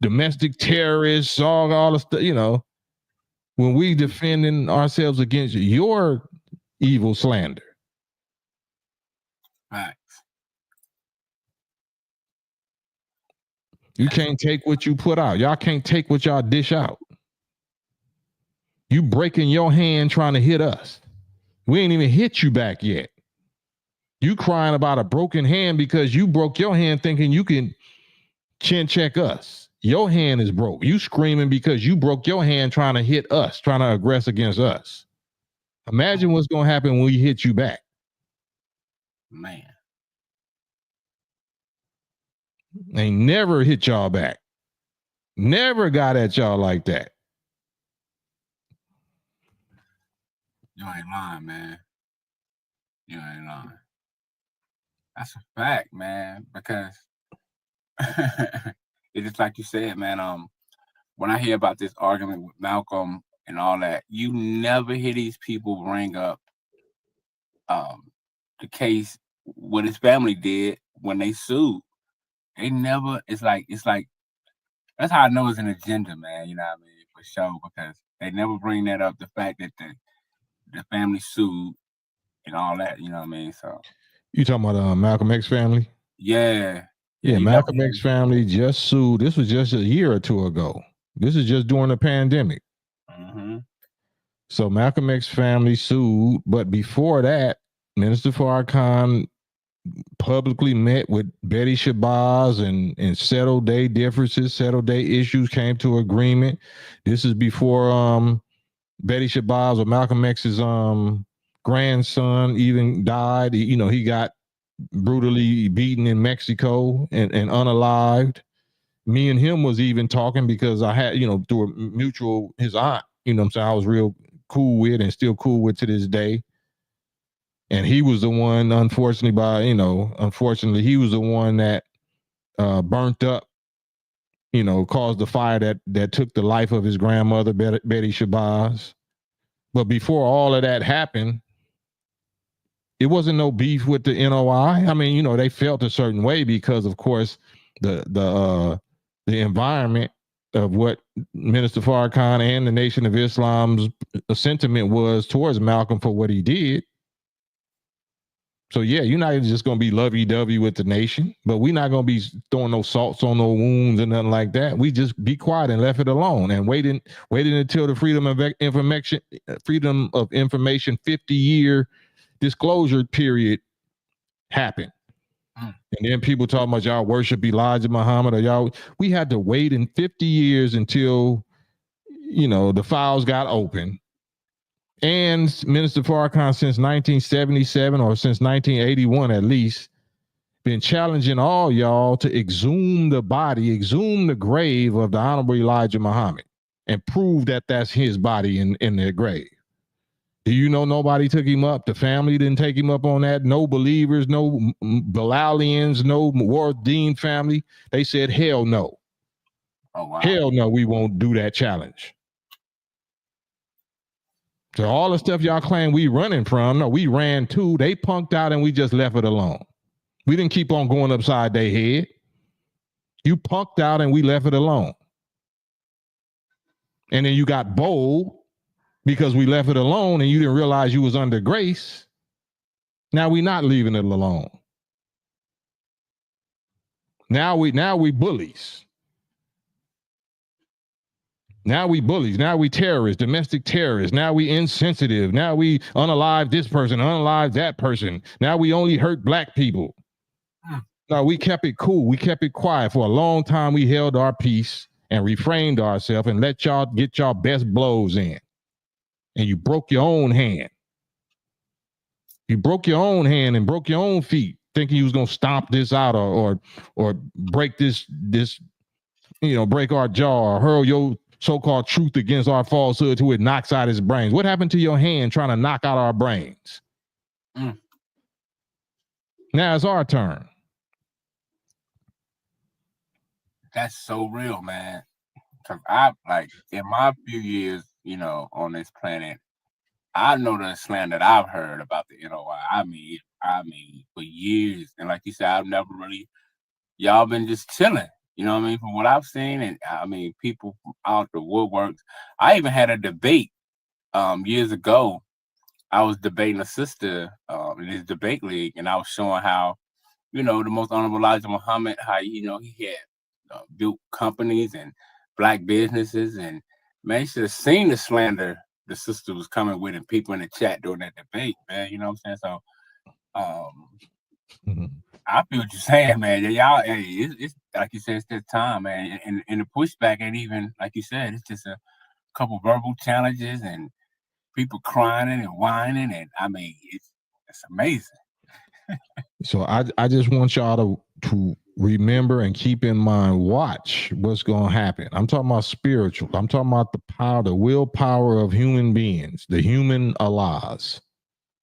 domestic terrorists, all the stuff, you know, when we defending ourselves against your evil slander. Right. You can't take what you put out. Y'all can't take what y'all dish out. You breaking your hand trying to hit us. We ain't even hit you back yet. You crying about a broken hand because you broke your hand thinking you can chin check us. Your hand is broke. You screaming because you broke your hand trying to hit us, trying to aggress against us. Imagine what's going to happen when we hit you back. Man. They never hit y'all back. Never got at y'all like that. You ain't lying, man. You ain't lying. That's a fact, man, because it's just like you said, man. When I hear about this argument with Malcolm and all that, you never hear these people bring up the case what his family did when they sued. They never. It's like that's how I know it's an agenda, man. You know what I mean, for sure, because they never bring that up. The fact that the family sued and all that. You know what I mean? So you talking about Malcolm X family? Yeah, Malcolm X family just sued. This was just a year or two ago. This is just during the pandemic. Mm-hmm. So Malcolm X family sued, but before that, Minister Farrakhan publicly met with Betty Shabazz and settled their differences, settled their issues, came to agreement. This is before Betty Shabazz or Malcolm X's grandson even died. He got brutally beaten in Mexico and unalived. Me and him was even talking because I had, through a mutual, his aunt, what I'm saying, I was real cool with and still cool with to this day. And he was the one, unfortunately, he was the one that burnt up, caused the fire that took the life of his grandmother, Betty Shabazz. But before all of that happened, it wasn't no beef with the NOI. I mean, they felt a certain way because, of course, the environment of what Minister Farrakhan and the Nation of Islam's sentiment was towards Malcolm for what he did. So yeah, you're not just gonna be lovey-dovey with the nation, but we're not gonna be throwing no salts on no wounds and nothing like that. We just be quiet and left it alone and waiting until the freedom of information 50-year disclosure period happened. And then people talking about y'all worship Elijah Muhammad or y'all. We had to wait in 50 years until the files got open. And Minister Farrakhan since 1977 or since 1981 at least been challenging all y'all to exhume the grave of the Honorable Elijah Muhammad and prove that that's his body in their grave. Do you know nobody took him up? The family didn't take him up on that. No believers, no Bilalians, no Worth Dean family. They said, hell no. Oh, wow. Hell no, we won't do that challenge. So all the stuff y'all claim we running from, no, we ran too. They punked out and we just left it alone. We didn't keep on going upside their head. You punked out and we left it alone. And then you got bold because we left it alone and you didn't realize you was under grace. Now we not leaving it alone. Now we bullies. Now we bullies. Now we terrorists, domestic terrorists. Now we insensitive. Now we unalive this person, unalive that person. Now we only hurt black people. No, we kept it cool. We kept it quiet for a long time. We held our peace and refrained ourselves and let y'all get y'all best blows in. And you broke your own hand. You broke your own hand and broke your own feet, thinking you was gonna stomp this out or break this break our jaw or hurl your so-called truth against our falsehood till it knocks out his brains. What happened to your hand trying to knock out our brains? Now it's our turn. That's so real, man. Cause I in my few years on this planet. I know the slander that I've heard about the NOI. I mean, for years. And like you said, I've never really, y'all been just chilling. You know what I mean? From what I've seen, and I mean, people out the woodworks. I even had a debate years ago. I was debating a sister in this debate league, and I was showing how, the most honorable Elijah Muhammad, how he had built companies and black businesses, and man, you should have seen the slander the sister was coming with, and people in the chat during that debate, man. You know what I'm saying? So, I feel what you're saying, man. Y'all, hey, it's like you said, it's that time, man, and the pushback ain't even like you said. It's just a couple verbal challenges and people crying and whining, and I mean, it's amazing. So I just want y'all to remember and keep in mind, watch what's going to happen. I'm talking about spiritual. I'm talking about the power, the willpower of human beings, the human Allahs,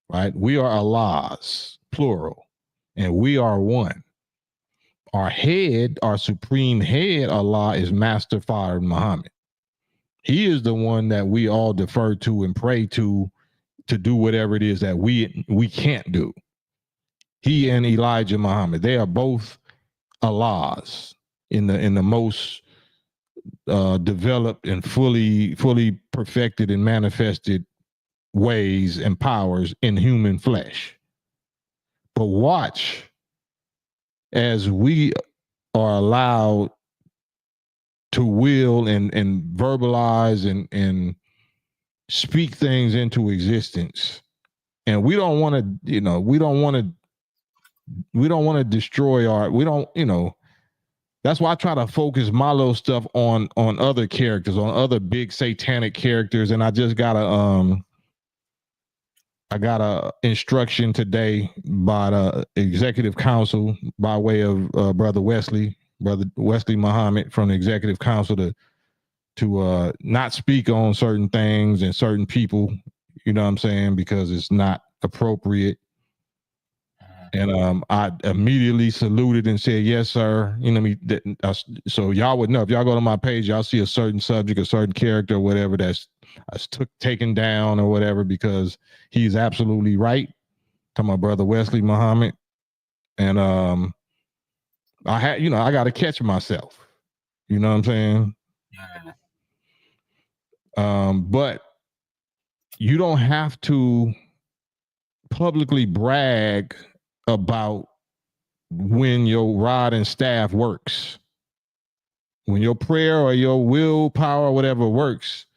right? We are Allahs, plural, and we are one. Our head, our supreme head, Allah, is Master Fard Muhammad. He is the one that we all defer to and pray to do whatever it is that we can't do. He and Elijah Muhammad, they are both Allahs in the most developed and fully perfected and manifested ways and powers in human flesh. But watch as we are allowed to will and verbalize and speak things into existence. And we don't want to, we don't want to destroy that's why I try to focus my little stuff on other characters, on other big satanic characters. And I just got a instruction today by the executive council by way of Brother Wesley Muhammad from the executive council to not speak on certain things and certain people, you know what I'm saying, because it's not appropriate. And I immediately saluted and said, yes, sir. So y'all would know, if y'all go to my page, y'all see a certain subject, a certain character, or whatever that's taken down or whatever, because he's absolutely right. Talking about Brother Wesley Muhammad. And I got to catch myself. You know what I'm saying? Yeah. But you don't have to publicly brag about when your rod and staff works. When your prayer or your willpower or whatever works,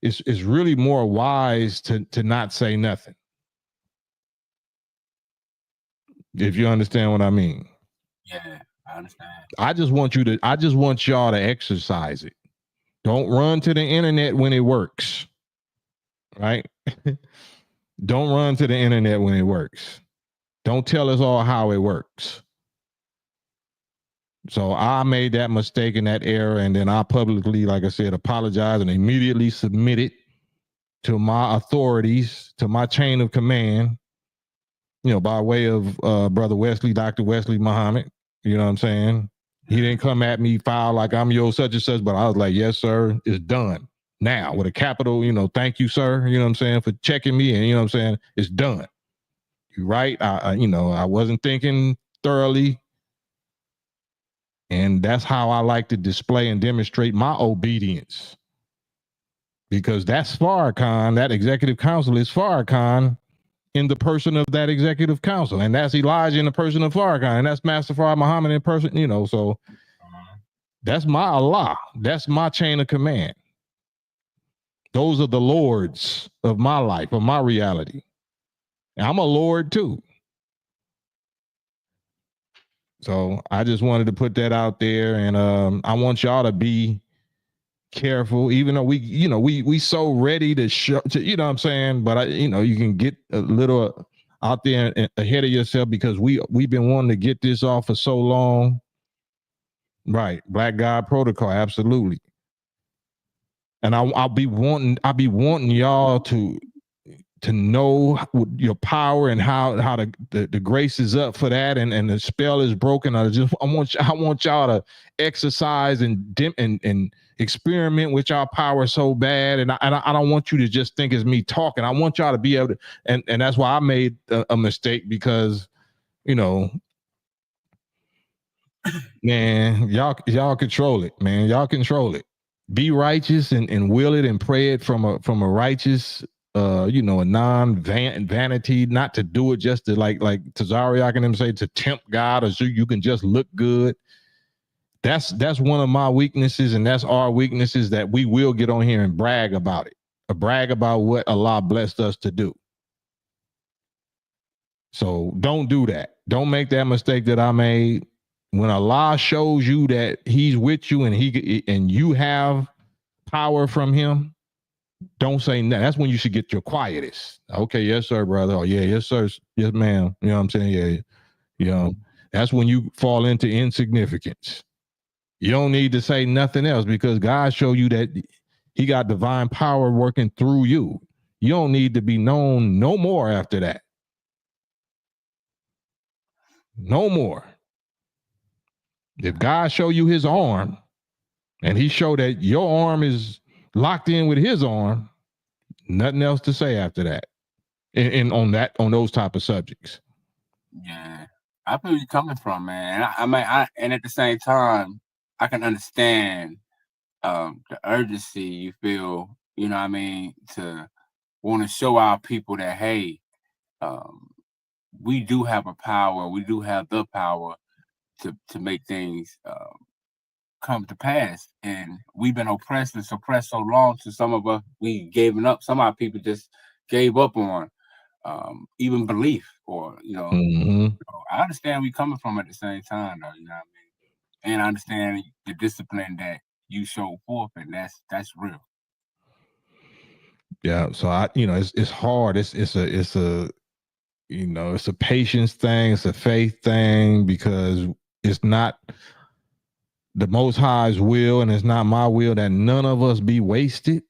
it's really more wise to not say nothing. If you understand what I mean. Yeah, I understand. I just want y'all to exercise it. Don't run to the internet when it works. Right? Don't run to the internet when it works. Don't tell us all how it works. So I made that mistake in that era, and then I publicly, like I said, apologize and immediately submit it to my authorities, to my chain of command, by way of Brother Wesley, Dr. Wesley Muhammad. You know what I'm saying? He didn't come at me foul like I'm your such and such, but I was like, yes, sir, it's done. Now, with a capital, thank you, sir, you know what I'm saying, for checking me, and you know what I'm saying, it's done. You're right. I wasn't thinking thoroughly. And that's how I like to display and demonstrate my obedience. Because that's Farrakhan, that executive council is Farrakhan in the person of that executive council. And that's Elijah in the person of Farrakhan. And that's Master Fard Muhammad in person, so that's my Allah. That's my chain of command. Those are the lords of my life, of my reality. And I'm a lord too. So I just wanted to put that out there, and I want y'all to be careful, even though we so ready to show, you know what I'm saying, but you can get a little out there and ahead of yourself, because we've been wanting to get this off for so long. Right, Black God Protocol, absolutely. And I'll be wanting y'all to know your power and how the grace is up for that, and the spell is broken. I want y'all to exercise and experiment with y'all power so bad, and I don't want you to just think it's me talking. I want y'all to be able to, and that's why I made a mistake, because man, y'all control it, man. Y'all control it. Be righteous and will it and pray it from a righteous, a non-vanity, not to do it just to like Tazariak and them say, to tempt God, or so you can just look good. That's one of my weaknesses, and that's our weaknesses, that we will get on here and brag about it, or brag about what Allah blessed us to do. So don't do that. Don't make that mistake that I made. When Allah shows you that he's with you and you have power from him, don't say nothing. That's when you should get your quietest. Okay, yes, sir, brother. Oh, yeah, yes, sir. Yes, ma'am. You know what I'm saying? Yeah. That's when you fall into insignificance. You don't need to say nothing else, because God showed you that he got divine power working through you. You don't need to be known no more after that. No more. If God show you his arm, and he showed that your arm is locked in with his arm, nothing else to say after that. And on those type of subjects. Yeah, I feel where you're coming from, man. And at the same time, I can understand the urgency you feel, to want to show our people that, hey, we do have a power, we do have the power to make things come to pass. And we've been oppressed and suppressed so long, to some of us, we given up. Some of our people just gave up on even belief, or I understand where you're coming from at the same time, though, you know what I mean? And I understand the discipline that you show forth, and that's real. Yeah, so it's hard. It's a patience thing, it's a faith thing, because it's not the Most High's will, and it's not my will, that none of us be wasted,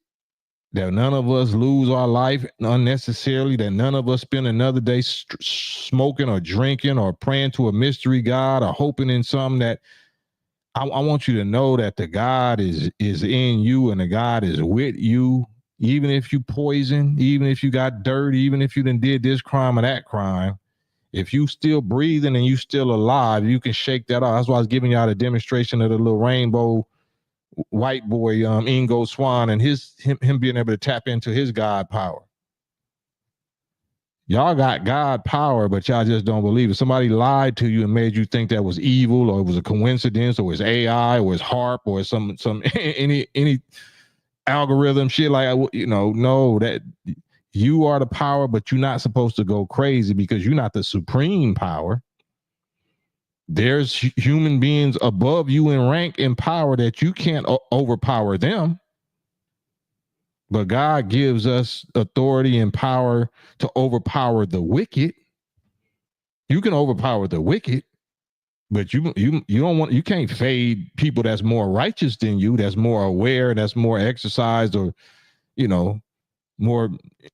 that none of us lose our life unnecessarily, that none of us spend another day smoking or drinking or praying to a mystery God or hoping in something. That I want you to know that the God is in you, and the God is with you. Even if you poison, even if you got dirt, even if you done did this crime or that crime, if you still breathing and you still alive, you can shake that off. That's why I was giving y'all the demonstration of the little rainbow white boy, Ingo Swan, and him being able to tap into his God power. Y'all got God power, but y'all just don't believe it. Somebody lied to you and made you think that was evil, or it was a coincidence, or it was AI, or it was HARP, or some any algorithm shit, like, no, that you are the power, but you're not supposed to go crazy, because you're not the supreme power. There's human beings above you in rank and power that you can't overpower them. But God gives us authority and power to overpower the wicked. You can overpower the wicked, but you can't fade people that's more righteous than you, that's more aware, that's more exercised, or more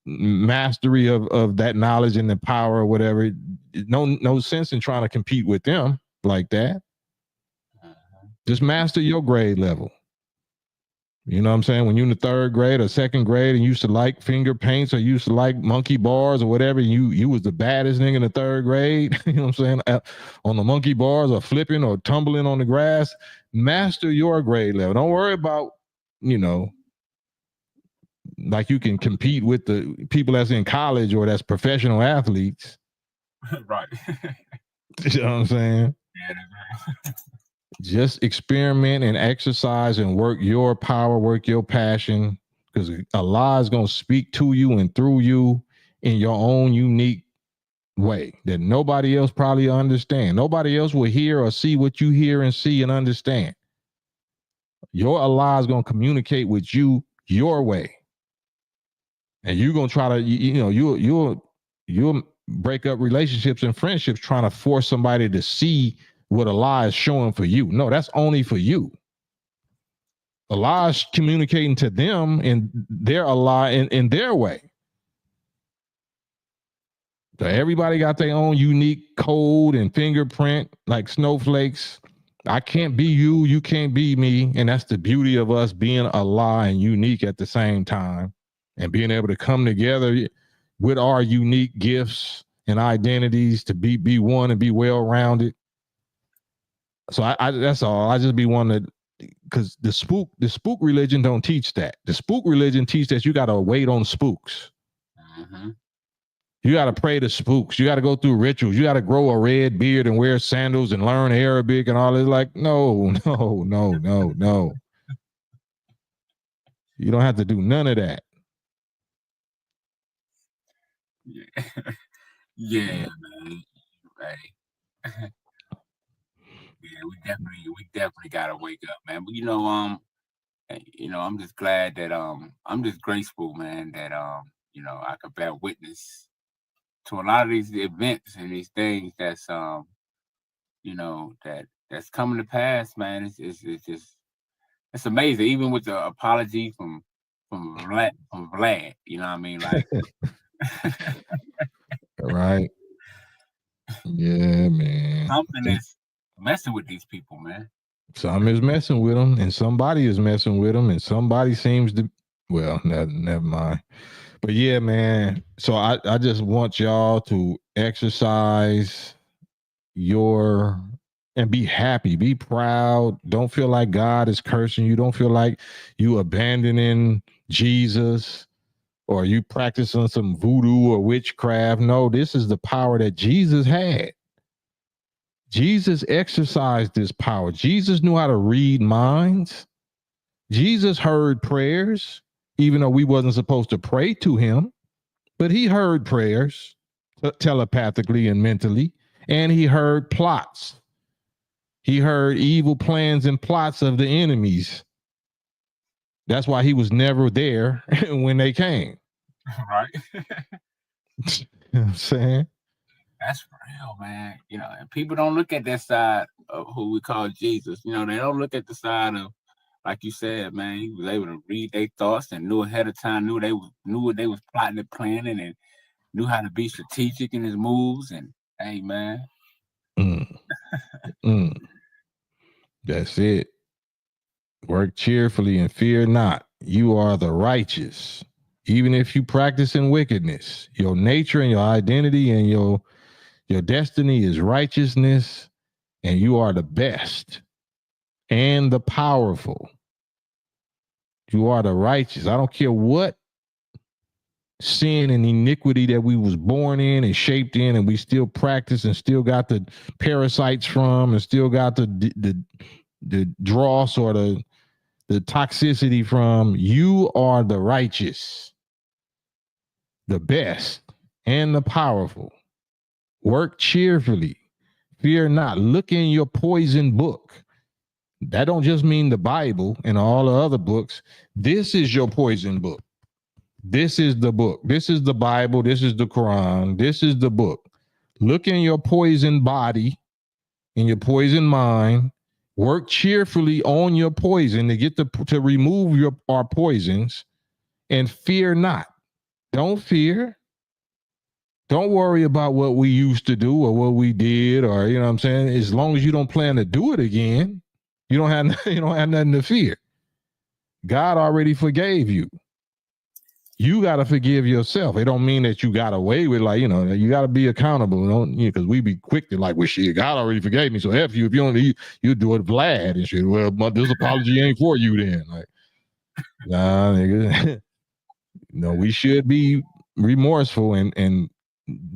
mastery of that knowledge and the power or whatever. No sense in trying to compete with them like that. Just master your grade level. You know what I'm saying? When you're in the third grade or second grade and you used to like finger paints, or you used to like monkey bars or whatever, you was the baddest nigga in the third grade, you know what I'm saying? On the monkey bars, or flipping or tumbling on the grass. Master your grade level. Don't worry about, like you can compete with the people that's in college or that's professional athletes. Right. You know what I'm saying? Yeah, just experiment and exercise and work your power, work your passion, because Allah is going to speak to you and through you in your own unique way that nobody else probably understand. Nobody else will hear or see what you hear and see and understand. Your Allah is going to communicate with you your way. And you're going to try to, you'll break up relationships and friendships trying to force somebody to see what Allah is showing for you. No, that's only for you. Allah is communicating to them in their Allah in their way. So everybody got their own unique code and fingerprint, like snowflakes. I can't be you, you can't be me. And that's the beauty of us being Allah and unique at the same time, and being able to come together with our unique gifts and identities to be one and be well-rounded. So I that's all. I just be one that, because the spook religion don't teach that. The spook religion teach that you got to wait on spooks. Mm-hmm. You got to pray to spooks. You got to go through rituals. You got to grow a red beard and wear sandals and learn Arabic and all this. Like, no. You don't have to do none of that. Yeah, yeah, man. Right. Yeah, we definitely gotta wake up, man. But I'm just glad that I'm just grateful, man, that I could bear witness to a lot of these events and these things that's that's coming to pass, man. It's just it's amazing, even with the apology from Vlad, you know what I mean? Like Right. Yeah, man. something is messing with these people, man. Some is messing with them, and somebody is messing with them, and somebody seems to. Well, never mind. But yeah, man. So I just want y'all to exercise your and be happy, be proud. Don't feel like God is cursing you. Don't feel like you abandoning Jesus or you practicing some voodoo or witchcraft. No, this is the power that Jesus had. Jesus exercised this power. Jesus knew how to read minds. Jesus heard prayers, even though we wasn't supposed to pray to him, but he heard prayers telepathically and mentally, and he heard plots. He heard evil plans and plots of the enemies. That's why he was never there when they came. Right. You know what I'm saying? That's real, man. And people don't look at that side of who we call Jesus. They don't look at the side of, like you said, man, he was able to read their thoughts and knew ahead of time, knew what they was plotting and planning, and knew how to be strategic in his moves. And hey, man. That's it. Work cheerfully and fear not. You are the righteous. Even if you practice in wickedness, your nature and your identity and your destiny is righteousness, and you are the best and the powerful. You are the righteous. I don't care what sin and iniquity that we was born in and shaped in, and we still practice and still got the parasites from, and still got the dross or the toxicity from. You are the righteous, the best, and the powerful. Work cheerfully. Fear not. Look in your poison book. That don't just mean the Bible and all the other books. This is your poison book. This is the book. This is the Bible. This is the Quran. This is the book. Look in your poison body, in your poison mind. Work cheerfully on your poison to get to remove our poisons, and fear not. Don't fear. Don't worry about what we used to do or what we did, or you know what I'm saying. As long as you don't plan to do it again, you don't have nothing to fear. God already forgave you. You got to forgive yourself. It don't mean that you got away with, like, you got to be accountable. Because we be quick to like, well, shit, God already forgave me. So F you. If you don't, you do it Vlad and shit. Well, this apology ain't for you then. Like, nah, nigga. No, we should be remorseful and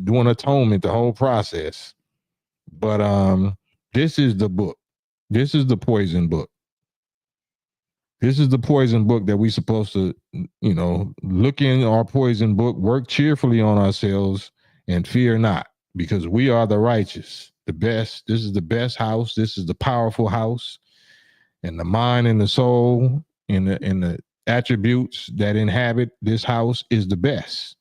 doing atonement the whole process. But this is the book. This is the poison book. This is the poison book that we supposed to, look in our poison book, work cheerfully on ourselves, and fear not, because we are the righteous, the best. This is the best house. This is the powerful house, and the mind and the soul and the attributes that inhabit this house is the best.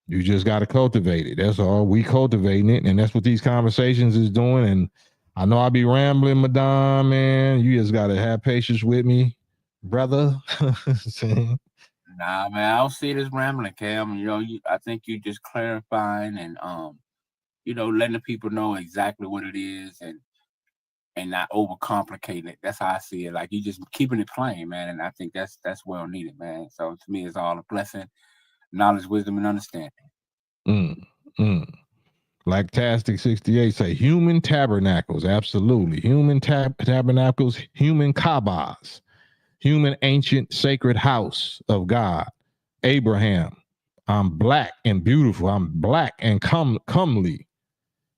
You just got to cultivate it. That's all. We cultivating it, and that's what these conversations is doing. And I know I be rambling, Madame, man. You just got to have patience with me, brother. Nah, man, I don't see this rambling, Cam. I think you just clarifying and letting the people know exactly what it is, and and not overcomplicating it. That's how I see it. Like you just keeping it plain, man. And I think that's well needed, man. So to me, it's all a blessing, knowledge, wisdom, and understanding. Like Tastic 68 say, human tabernacles, absolutely. Human tabernacles, human Kaabas, human ancient sacred house of God. Abraham, I'm black and beautiful. I'm black and comely.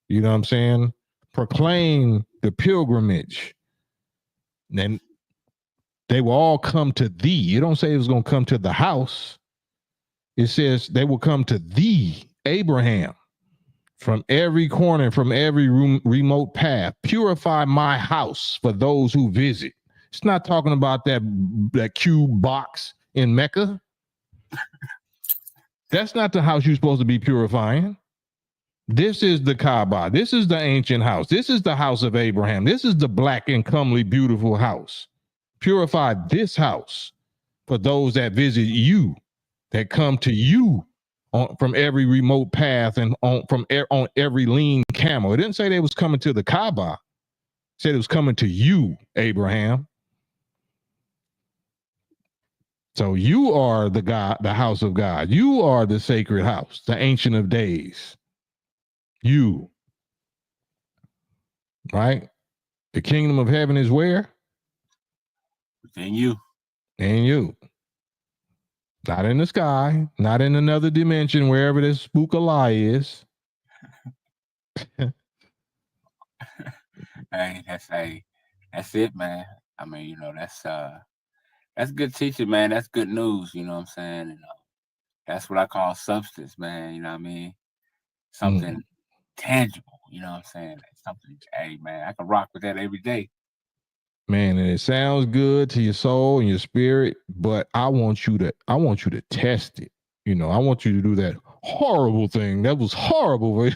You know what I'm saying? Proclaim the pilgrimage. Then they will all come to thee. It don't say it was going to come to the house. It says they will come to thee, Abraham, from every corner, from every remote path. Purify my house for those who visit. It's not talking about that cube box in Mecca. That's not the house you're supposed to be purifying. This is the Kaaba. This is the ancient house. This is the house of Abraham. This is the black and comely, beautiful house. Purify this house for those that visit you, that come to you from every remote path and on every lean camel. It didn't say they was coming to the Kaaba. It said it was coming to you, Abraham. So you are the God, the house of God. You are the sacred house, the Ancient of Days. You. Right? The kingdom of heaven is where? Within you. In you. Not in the sky, not in another dimension, wherever this spook of lie is. That's it, man. I mean, you know, that's good teaching, man. That's good news, you know what I'm saying? You know, that's what I call substance, man. You know what I mean? Something tangible, you know what I'm saying? Something, hey, man, I can rock with that every day. Man, and it sounds good to your soul and your spirit, but I want you to test it. You know, I want you to do that horrible thing. That was horrible.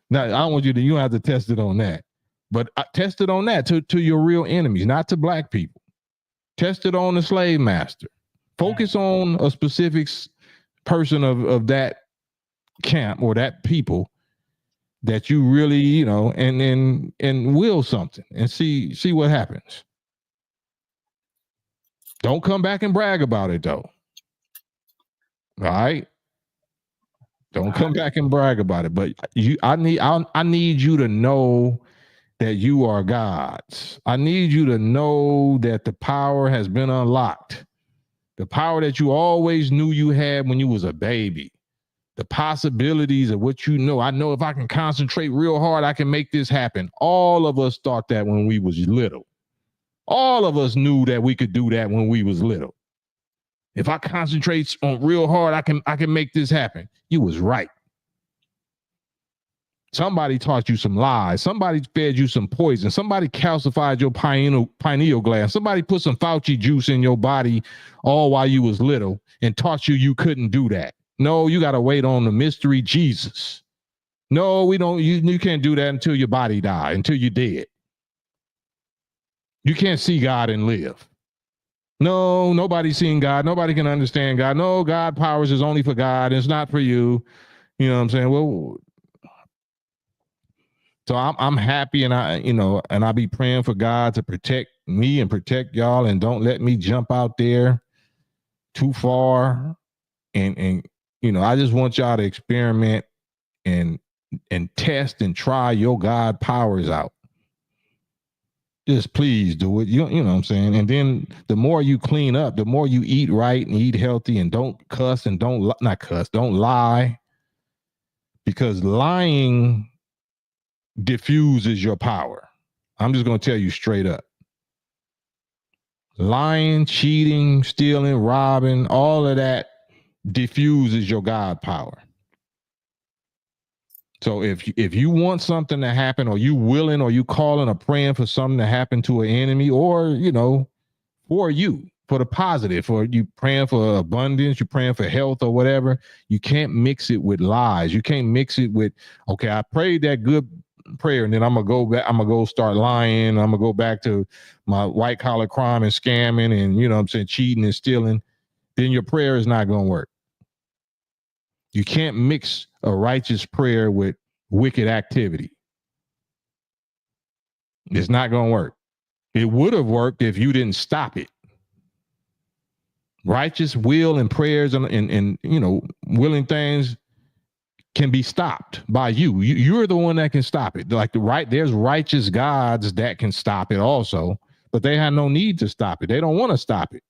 Now, I want you don't have to test it on that. But test it on that to your real enemies, not to black people. Test it on the slave master. Focus on a specific person of that camp or that people that you really, you know, and will something and see what happens. Don't come back and brag about it though. All right. Don't come back and brag about it. But I need you to know that you are God's. I need you to know that the power has been unlocked. The power that you always knew you had when you was a baby. The possibilities of what you know. I know if I can concentrate real hard, I can make this happen. All of us thought that when we was little. All of us knew that we could do that when we was little. If I concentrate on real hard, I can make this happen. You was right. Somebody taught you some lies. Somebody fed you some poison. Somebody calcified your pineal gland. Somebody put some Fauci juice in your body all while you was little and taught you couldn't do that. No, you got to wait on the mystery Jesus. No, we don't. You can't do that until your body die, until you're dead. You can't see God and live. No, nobody's seen God. Nobody can understand God. No, God powers is only for God. It's not for you. You know what I'm saying? Well, so I'm happy, and I be praying for God to protect me and protect y'all, and don't let me jump out there too far. And I just want y'all to experiment and test and try your God powers out. Just please do it. You know what I'm saying? And then the more you clean up, the more you eat right and eat healthy and don't cuss and don't lie. Because lying diffuses your power. I'm just going to tell you straight up. Lying, cheating, stealing, robbing, all of that diffuses your God power. So if you want something to happen, or you willing, or you calling or praying for something to happen to an enemy, or, for you, for the positive, or you praying for abundance, you praying for health or whatever, you can't mix it with lies. You can't mix it with, okay, I prayed that good prayer and then I'm going to go back, I'm going to go start lying. I'm going to go back to my white collar crime and scamming and, cheating and stealing. Then your prayer is not going to work. You can't mix a righteous prayer with wicked activity. It's not going to work. It would have worked if you didn't stop it. Righteous will and prayers and you know, willing things can be stopped by you. You're the one that can stop it. Like there's righteous gods that can stop it also, but they have no need to stop it. They don't want to stop it.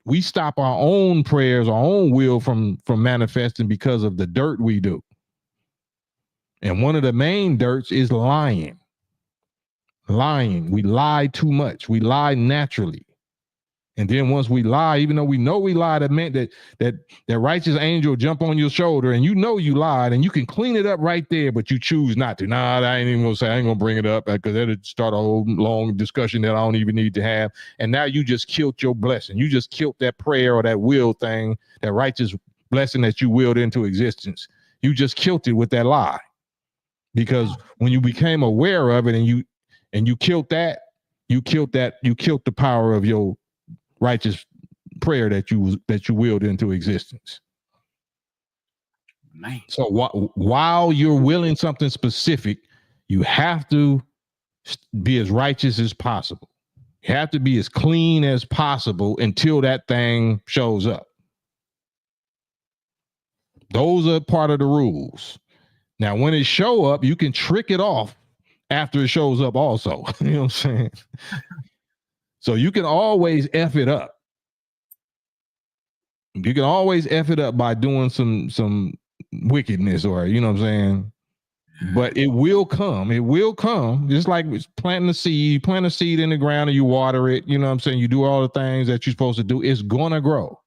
We stop our own prayers, our own will from manifesting because of the dirt we do. And one of the main dirts is lying. Lying. We lie too much. We lie naturally. And then once we lie, even though we know we lied, that meant that righteous angel jump on your shoulder and you know you lied and you can clean it up right there, but you choose not to. Nah, I ain't even gonna say, I ain't gonna bring it up because that'll start a whole long discussion that I don't even need to have. And now you just killed your blessing. You just killed that prayer or that will thing, that righteous blessing that you willed into existence. You just killed it with that lie. Because when you became aware of it and you killed that, you killed the power of your righteous prayer that you willed into existence. Man. So while you're willing something specific, you have to be as righteous as possible. You have to be as clean as possible until that thing shows up. Those are part of the rules. Now, when it show up, you can trick it off after it shows up also. You know what I'm saying? So you can always F it up. You can always F it up by doing some wickedness or, you know what I'm saying? But it will come. It will come. Just like planting a seed. You plant a seed in the ground and you water it. You know what I'm saying? You do all the things that you're supposed to do. It's going to grow.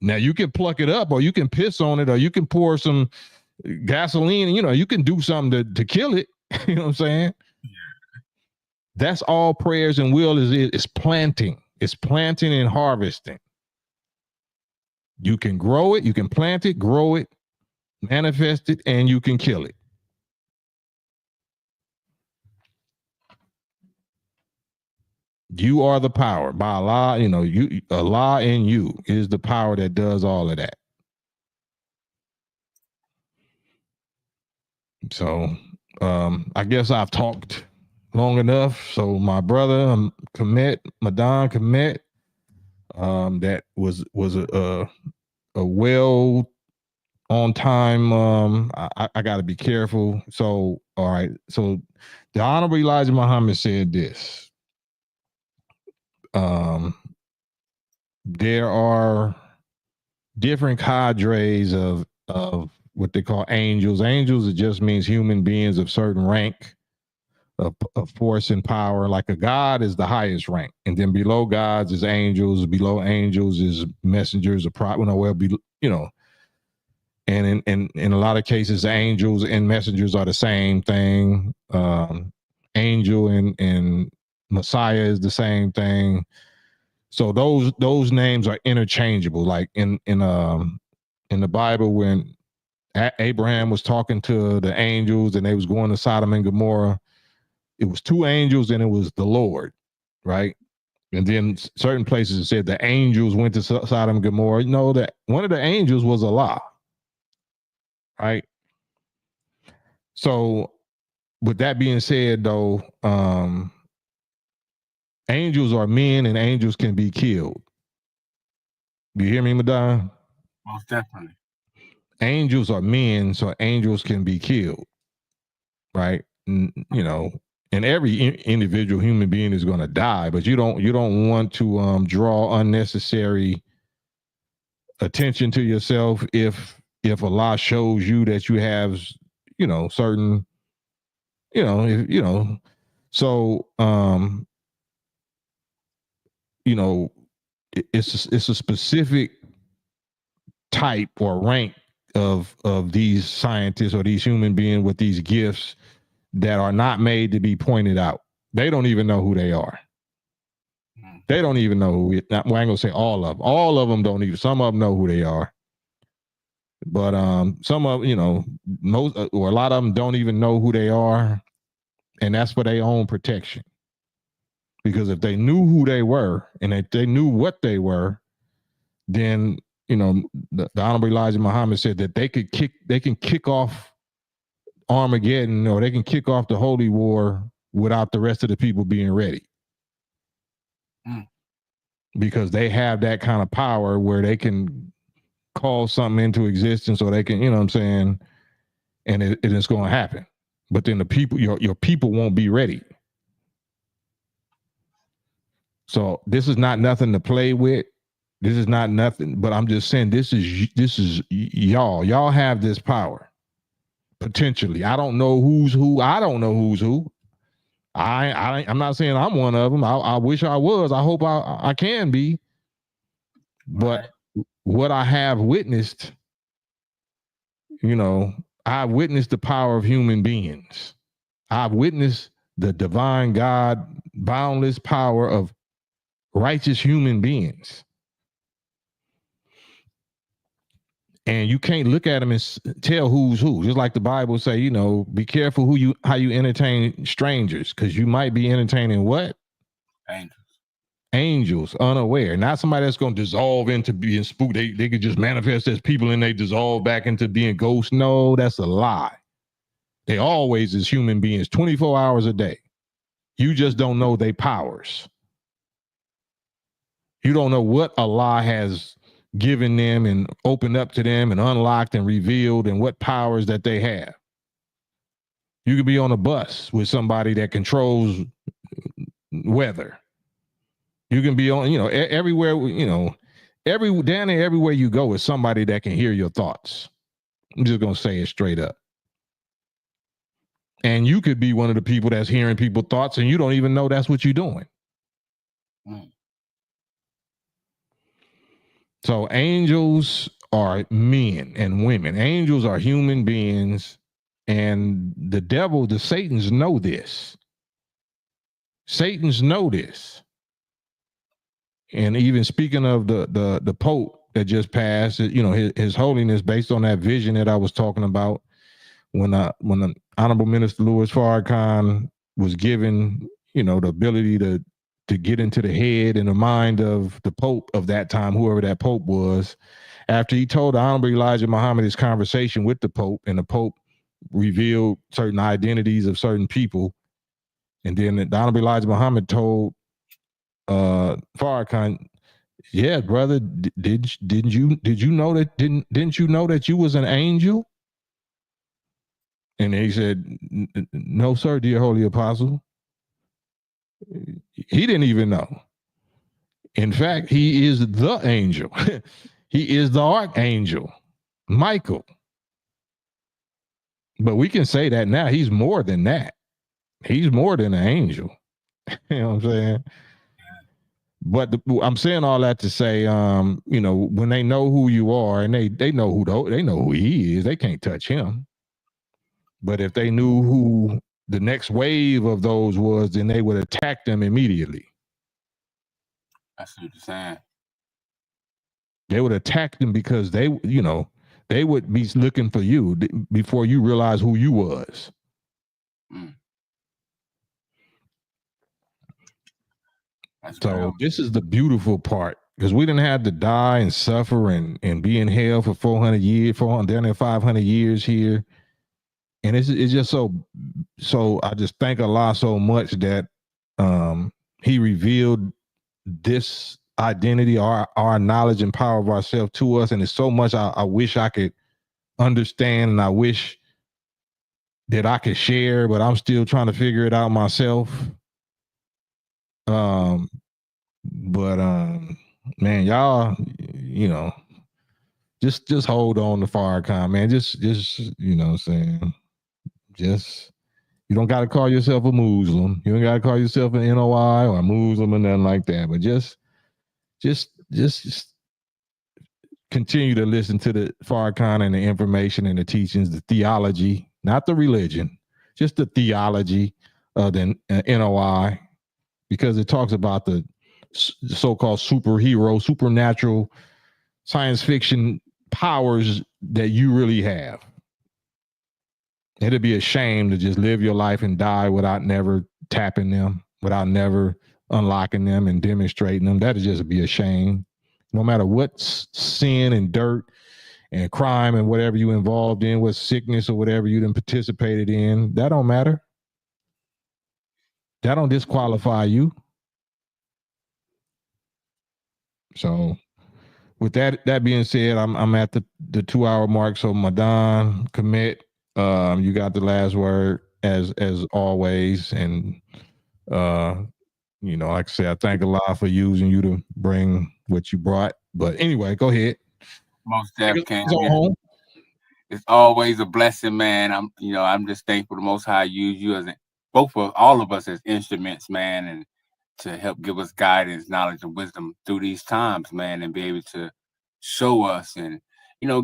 Now, you can pluck it up or you can piss on it or you can pour some gasoline. You know, you can do something to kill it. You know what I'm saying? That's all prayers and will is planting. It's planting and harvesting. You can grow it, you can plant it, grow it, manifest it, and you can kill it. You are the power. By Allah, you know, Allah in you is the power that does all of that. So I guess I've talked long enough. So my brother Madan Komet, that was a well on time. I got to be careful. So all right. So the Honorable Elijah Muhammad said this. There are different cadres of what they call angels. Angels, it just means human beings of certain rank, of force and power. Like a god is the highest rank, and then below gods is angels. Below angels is messengers of and in a lot of cases, angels and messengers are the same thing. Angel and Messiah is the same thing. So those names are interchangeable. Like in the Bible, when Abraham was talking to the angels and they was going to Sodom and Gomorrah, it was two angels and it was the Lord, right? And then certain places it said the angels went to Sodom and Gomorrah. You know that one of the angels was Allah, right? So with that being said, though, angels are men and angels can be killed. Do you hear me, Madonna? Most definitely. Angels are men, so angels can be killed, right? You know, and every individual human being is going to die, but you don't want to draw unnecessary attention to yourself if Allah shows you that you have, you know, certain, you know, so you know, it's a specific type or rank of these scientists or these human beings with these gifts that are not made to be pointed out. They don't even know who they are. They don't even know who. Well, I ain't gonna say all of them don't even. Some of them know who they are, but some of, you know, most or a lot of them don't even know who they are, and that's for their own protection. Because if they knew who they were and if they knew what they were, then, you know, the Honorable Elijah Muhammad said that they can kick off Armageddon, or they can kick off the Holy War without the rest of the people being ready. Because they have that kind of power where they can call something into existence, or they can, you know what I'm saying, and it is going to happen. But then the people, your people won't be ready. So this is not nothing to play with. This is not nothing, but I'm just saying this is y'all. Y'all have this power. Potentially. I don't know who's who. I don't know who's who. I'm not saying I'm one of them. I wish I was. I hope I can be. But what I have witnessed, you know, I've witnessed the power of human beings. I've witnessed the divine God, boundless power of righteous human beings. And you can't look at them and tell who's who. Just like the Bible say, you know, be careful how you entertain strangers, because you might be entertaining what? Angels, unaware. Not somebody that's going to dissolve into being spooked. They could just manifest as people and they dissolve back into being ghosts. No, that's a lie. They always is human beings, 24 hours a day. You just don't know their powers. You don't know what Allah has given them and opened up to them and unlocked and revealed, and what powers that they have. You could be on a bus with somebody that controls weather. You can be on, you know, everywhere, you know, down there, everywhere you go is somebody that can hear your thoughts. I'm just going to say it straight up. And you could be one of the people that's hearing people's thoughts and you don't even know that's what you're doing. So angels are men and women. Angels are human beings, and the devil, the Satans know this. Satans know this. And even speaking of the Pope that just passed, you know, his Holiness, based on that vision that I was talking about, when the Honorable Minister Louis Farrakhan was given, you know, the ability to get into the head and the mind of the Pope of that time, whoever that Pope was, after he told the Honorable Elijah Muhammad his conversation with the Pope, and the Pope revealed certain identities of certain people, and then the Honorable Elijah Muhammad told Farrakhan, yeah, brother, didn't you know that didn't you know that you was an angel? And he said, no, sir, dear Holy Apostle. He didn't even know. In fact, he is the angel. He is the archangel, Michael. But we can say that now. He's more than that. He's more than an angel. You know what I'm saying? But I'm saying all that to say, you know, when they know who you are, and they know who he is, they can't touch him. But if they knew who the next wave of those was, then they would attack them immediately. That's what you're saying. They would attack them because they, you know, they would be looking for you before you realize who you was. So this is the beautiful part, because we didn't have to die and suffer and be in hell for 400 years, 500 years here. And it's just so I just thank Allah so much that he revealed this identity, our knowledge and power of ourselves to us. And it's so much I wish I could understand, and I wish that I could share, but I'm still trying to figure it out myself. Man, y'all, you know, just hold on to Farrakhan, man. Just you know what I'm saying? Just, you don't got to call yourself a Muslim. You don't got to call yourself an NOI or a Muslim or nothing like that. But just continue to listen to the Farrakhan and the information and the teachings, the theology, not the religion, just the theology of the NOI, because it talks about the so-called superhero, supernatural science fiction powers that you really have. It'd be a shame to just live your life and die without never tapping them, without never unlocking them and demonstrating them. That'd just be a shame. No matter what sin and dirt and crime and whatever you involved in, what sickness or whatever you done participated in, that don't matter. That don't disqualify you. So with that being said, I'm at the 2-hour mark. So Madan, commit. You got the last word as always. And like I said, I thank Allah for using you to bring what you brought. But anyway, go ahead. Most definitely. It's always a blessing, man. I'm just thankful the Most High use you as both of all of us as instruments, man, and to help give us guidance, knowledge, and wisdom through these times, man, and be able to show us and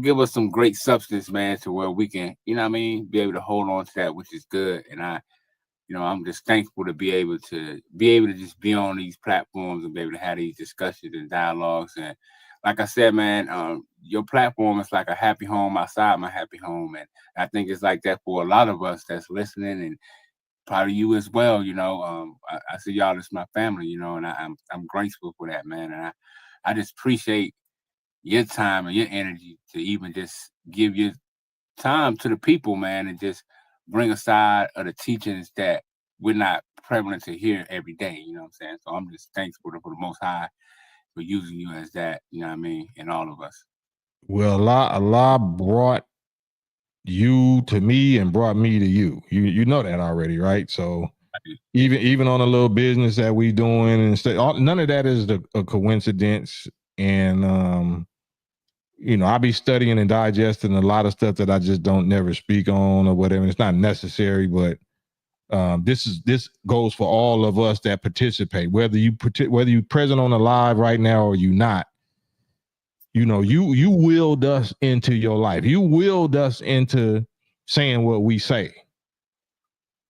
give us some great substance, man, to where we can, be able to hold on to that, which is good. And I'm just thankful to be able to just be on these platforms and be able to have these discussions and dialogues. And like I said, man, your platform is like a happy home outside my happy home. And I think it's like that for a lot of us that's listening, and probably you as well. I see y'all as my family, and I'm grateful for that, man. And I just appreciate your time and your energy to even just give your time to the people, man, and just bring a side of the teachings that we're not prevalent to hear every day. You know what I'm saying? So I'm just thankful for the Most High for using you as that, and all of us. Well, Allah brought you to me and brought me to you. You know that already, right? So even on a little business that we doing and none of that is a coincidence. And I be studying and digesting a lot of stuff that I just don't never speak on or whatever. It's not necessary, but this goes for all of us that participate, whether you present on the live right now or you not. You willed us into your life. You willed us into saying what we say.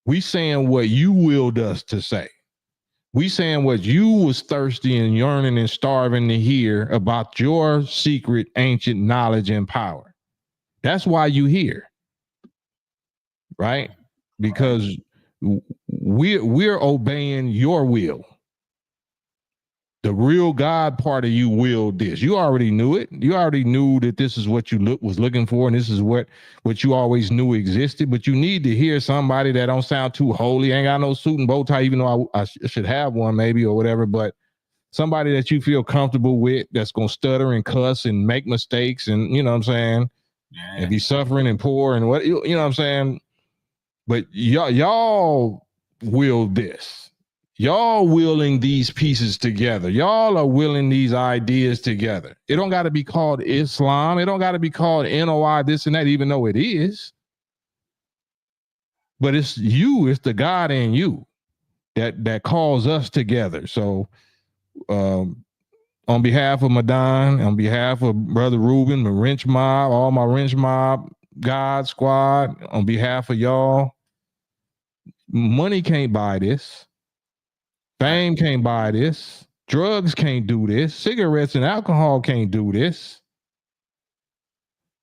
We saying what you willed us to say. We saying what you was thirsty and yearning and starving to hear about your secret ancient knowledge and power. That's why you here, right? Because we're obeying your will. The real God part of you willed this. You already knew it. You already knew that this is what you was looking for, and this is what you always knew existed. But you need to hear somebody that don't sound too holy, ain't got no suit and bow tie, even though I should have one maybe or whatever. But somebody that you feel comfortable with, that's gonna stutter and cuss and make mistakes, and you know what I'm saying, and be suffering and poor and what you know what I'm saying. But y'all willed this. Y'all willing these pieces together. Y'all are willing these ideas together. It don't got to be called Islam. It don't got to be called NOI, this and that, even though it is. But it's you, it's the God in you that calls us together. So on behalf of Madan, on behalf of Brother Ruben, the Wrench Mob, all my Wrench Mob God squad, on behalf of y'all, money can't buy this. Fame can't buy this. Drugs can't do this. Cigarettes and alcohol can't do this.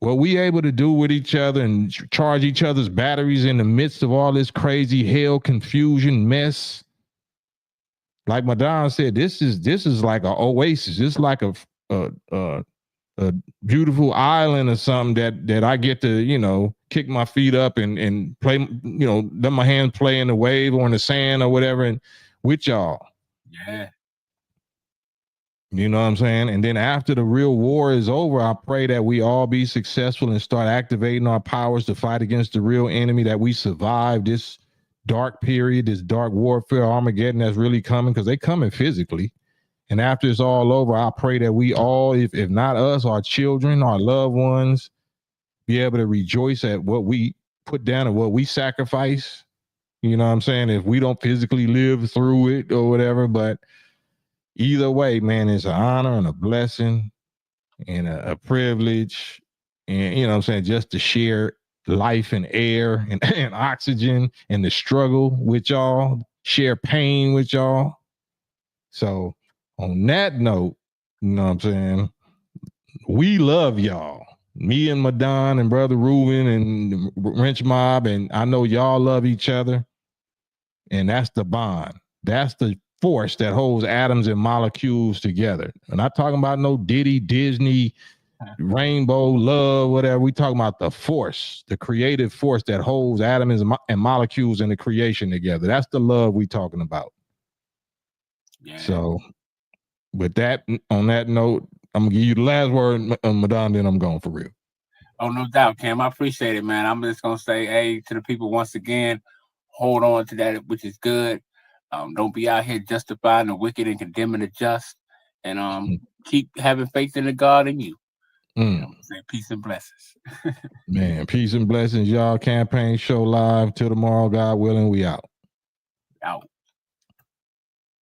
What we able to do with each other and charge each other's batteries in the midst of all this crazy hell, confusion, mess. Like Madan said, this is like an oasis. It's like a beautiful island or something that I get to, kick my feet up and play, let my hands play in the wave or in the sand or whatever, and with y'all. Yeah. You know what I'm saying? And then after the real war is over, I pray that we all be successful and start activating our powers to fight against the real enemy, that we survive this dark period, this dark warfare, Armageddon that's really coming, because they coming physically. And after it's all over, I pray that we all, if not us, our children, our loved ones, be able to rejoice at what we put down and what we sacrifice. You know what I'm saying? If we don't physically live through it or whatever, but either way, man, it's an honor and a blessing and a privilege. And, you know what I'm saying, just to share life and air and oxygen and the struggle with y'all, share pain with y'all. So on that note, you know what I'm saying, we love y'all. Me and Madan and Brother Ruben and Wrench Mob, and I know y'all love each other. And that's the bond. That's the force that holds atoms and molecules together. I'm not talking about no Diddy, Disney, rainbow, love, whatever. We talking about the force, the creative force that holds atoms and molecules in the creation together. That's the love we talking about. Yeah. So with that, on that note, I'm gonna give you the last word, Madon, then I'm going for real. Oh, no doubt, Cam. I appreciate it, man. I'm just gonna say, hey, to the people once again, hold on to that which is good. Don't be out here justifying the wicked and condemning the just, and keep having faith in the God in you. Say peace and blessings. Man, peace and blessings, y'all. Campaign show live till tomorrow, God willing. We out. Out.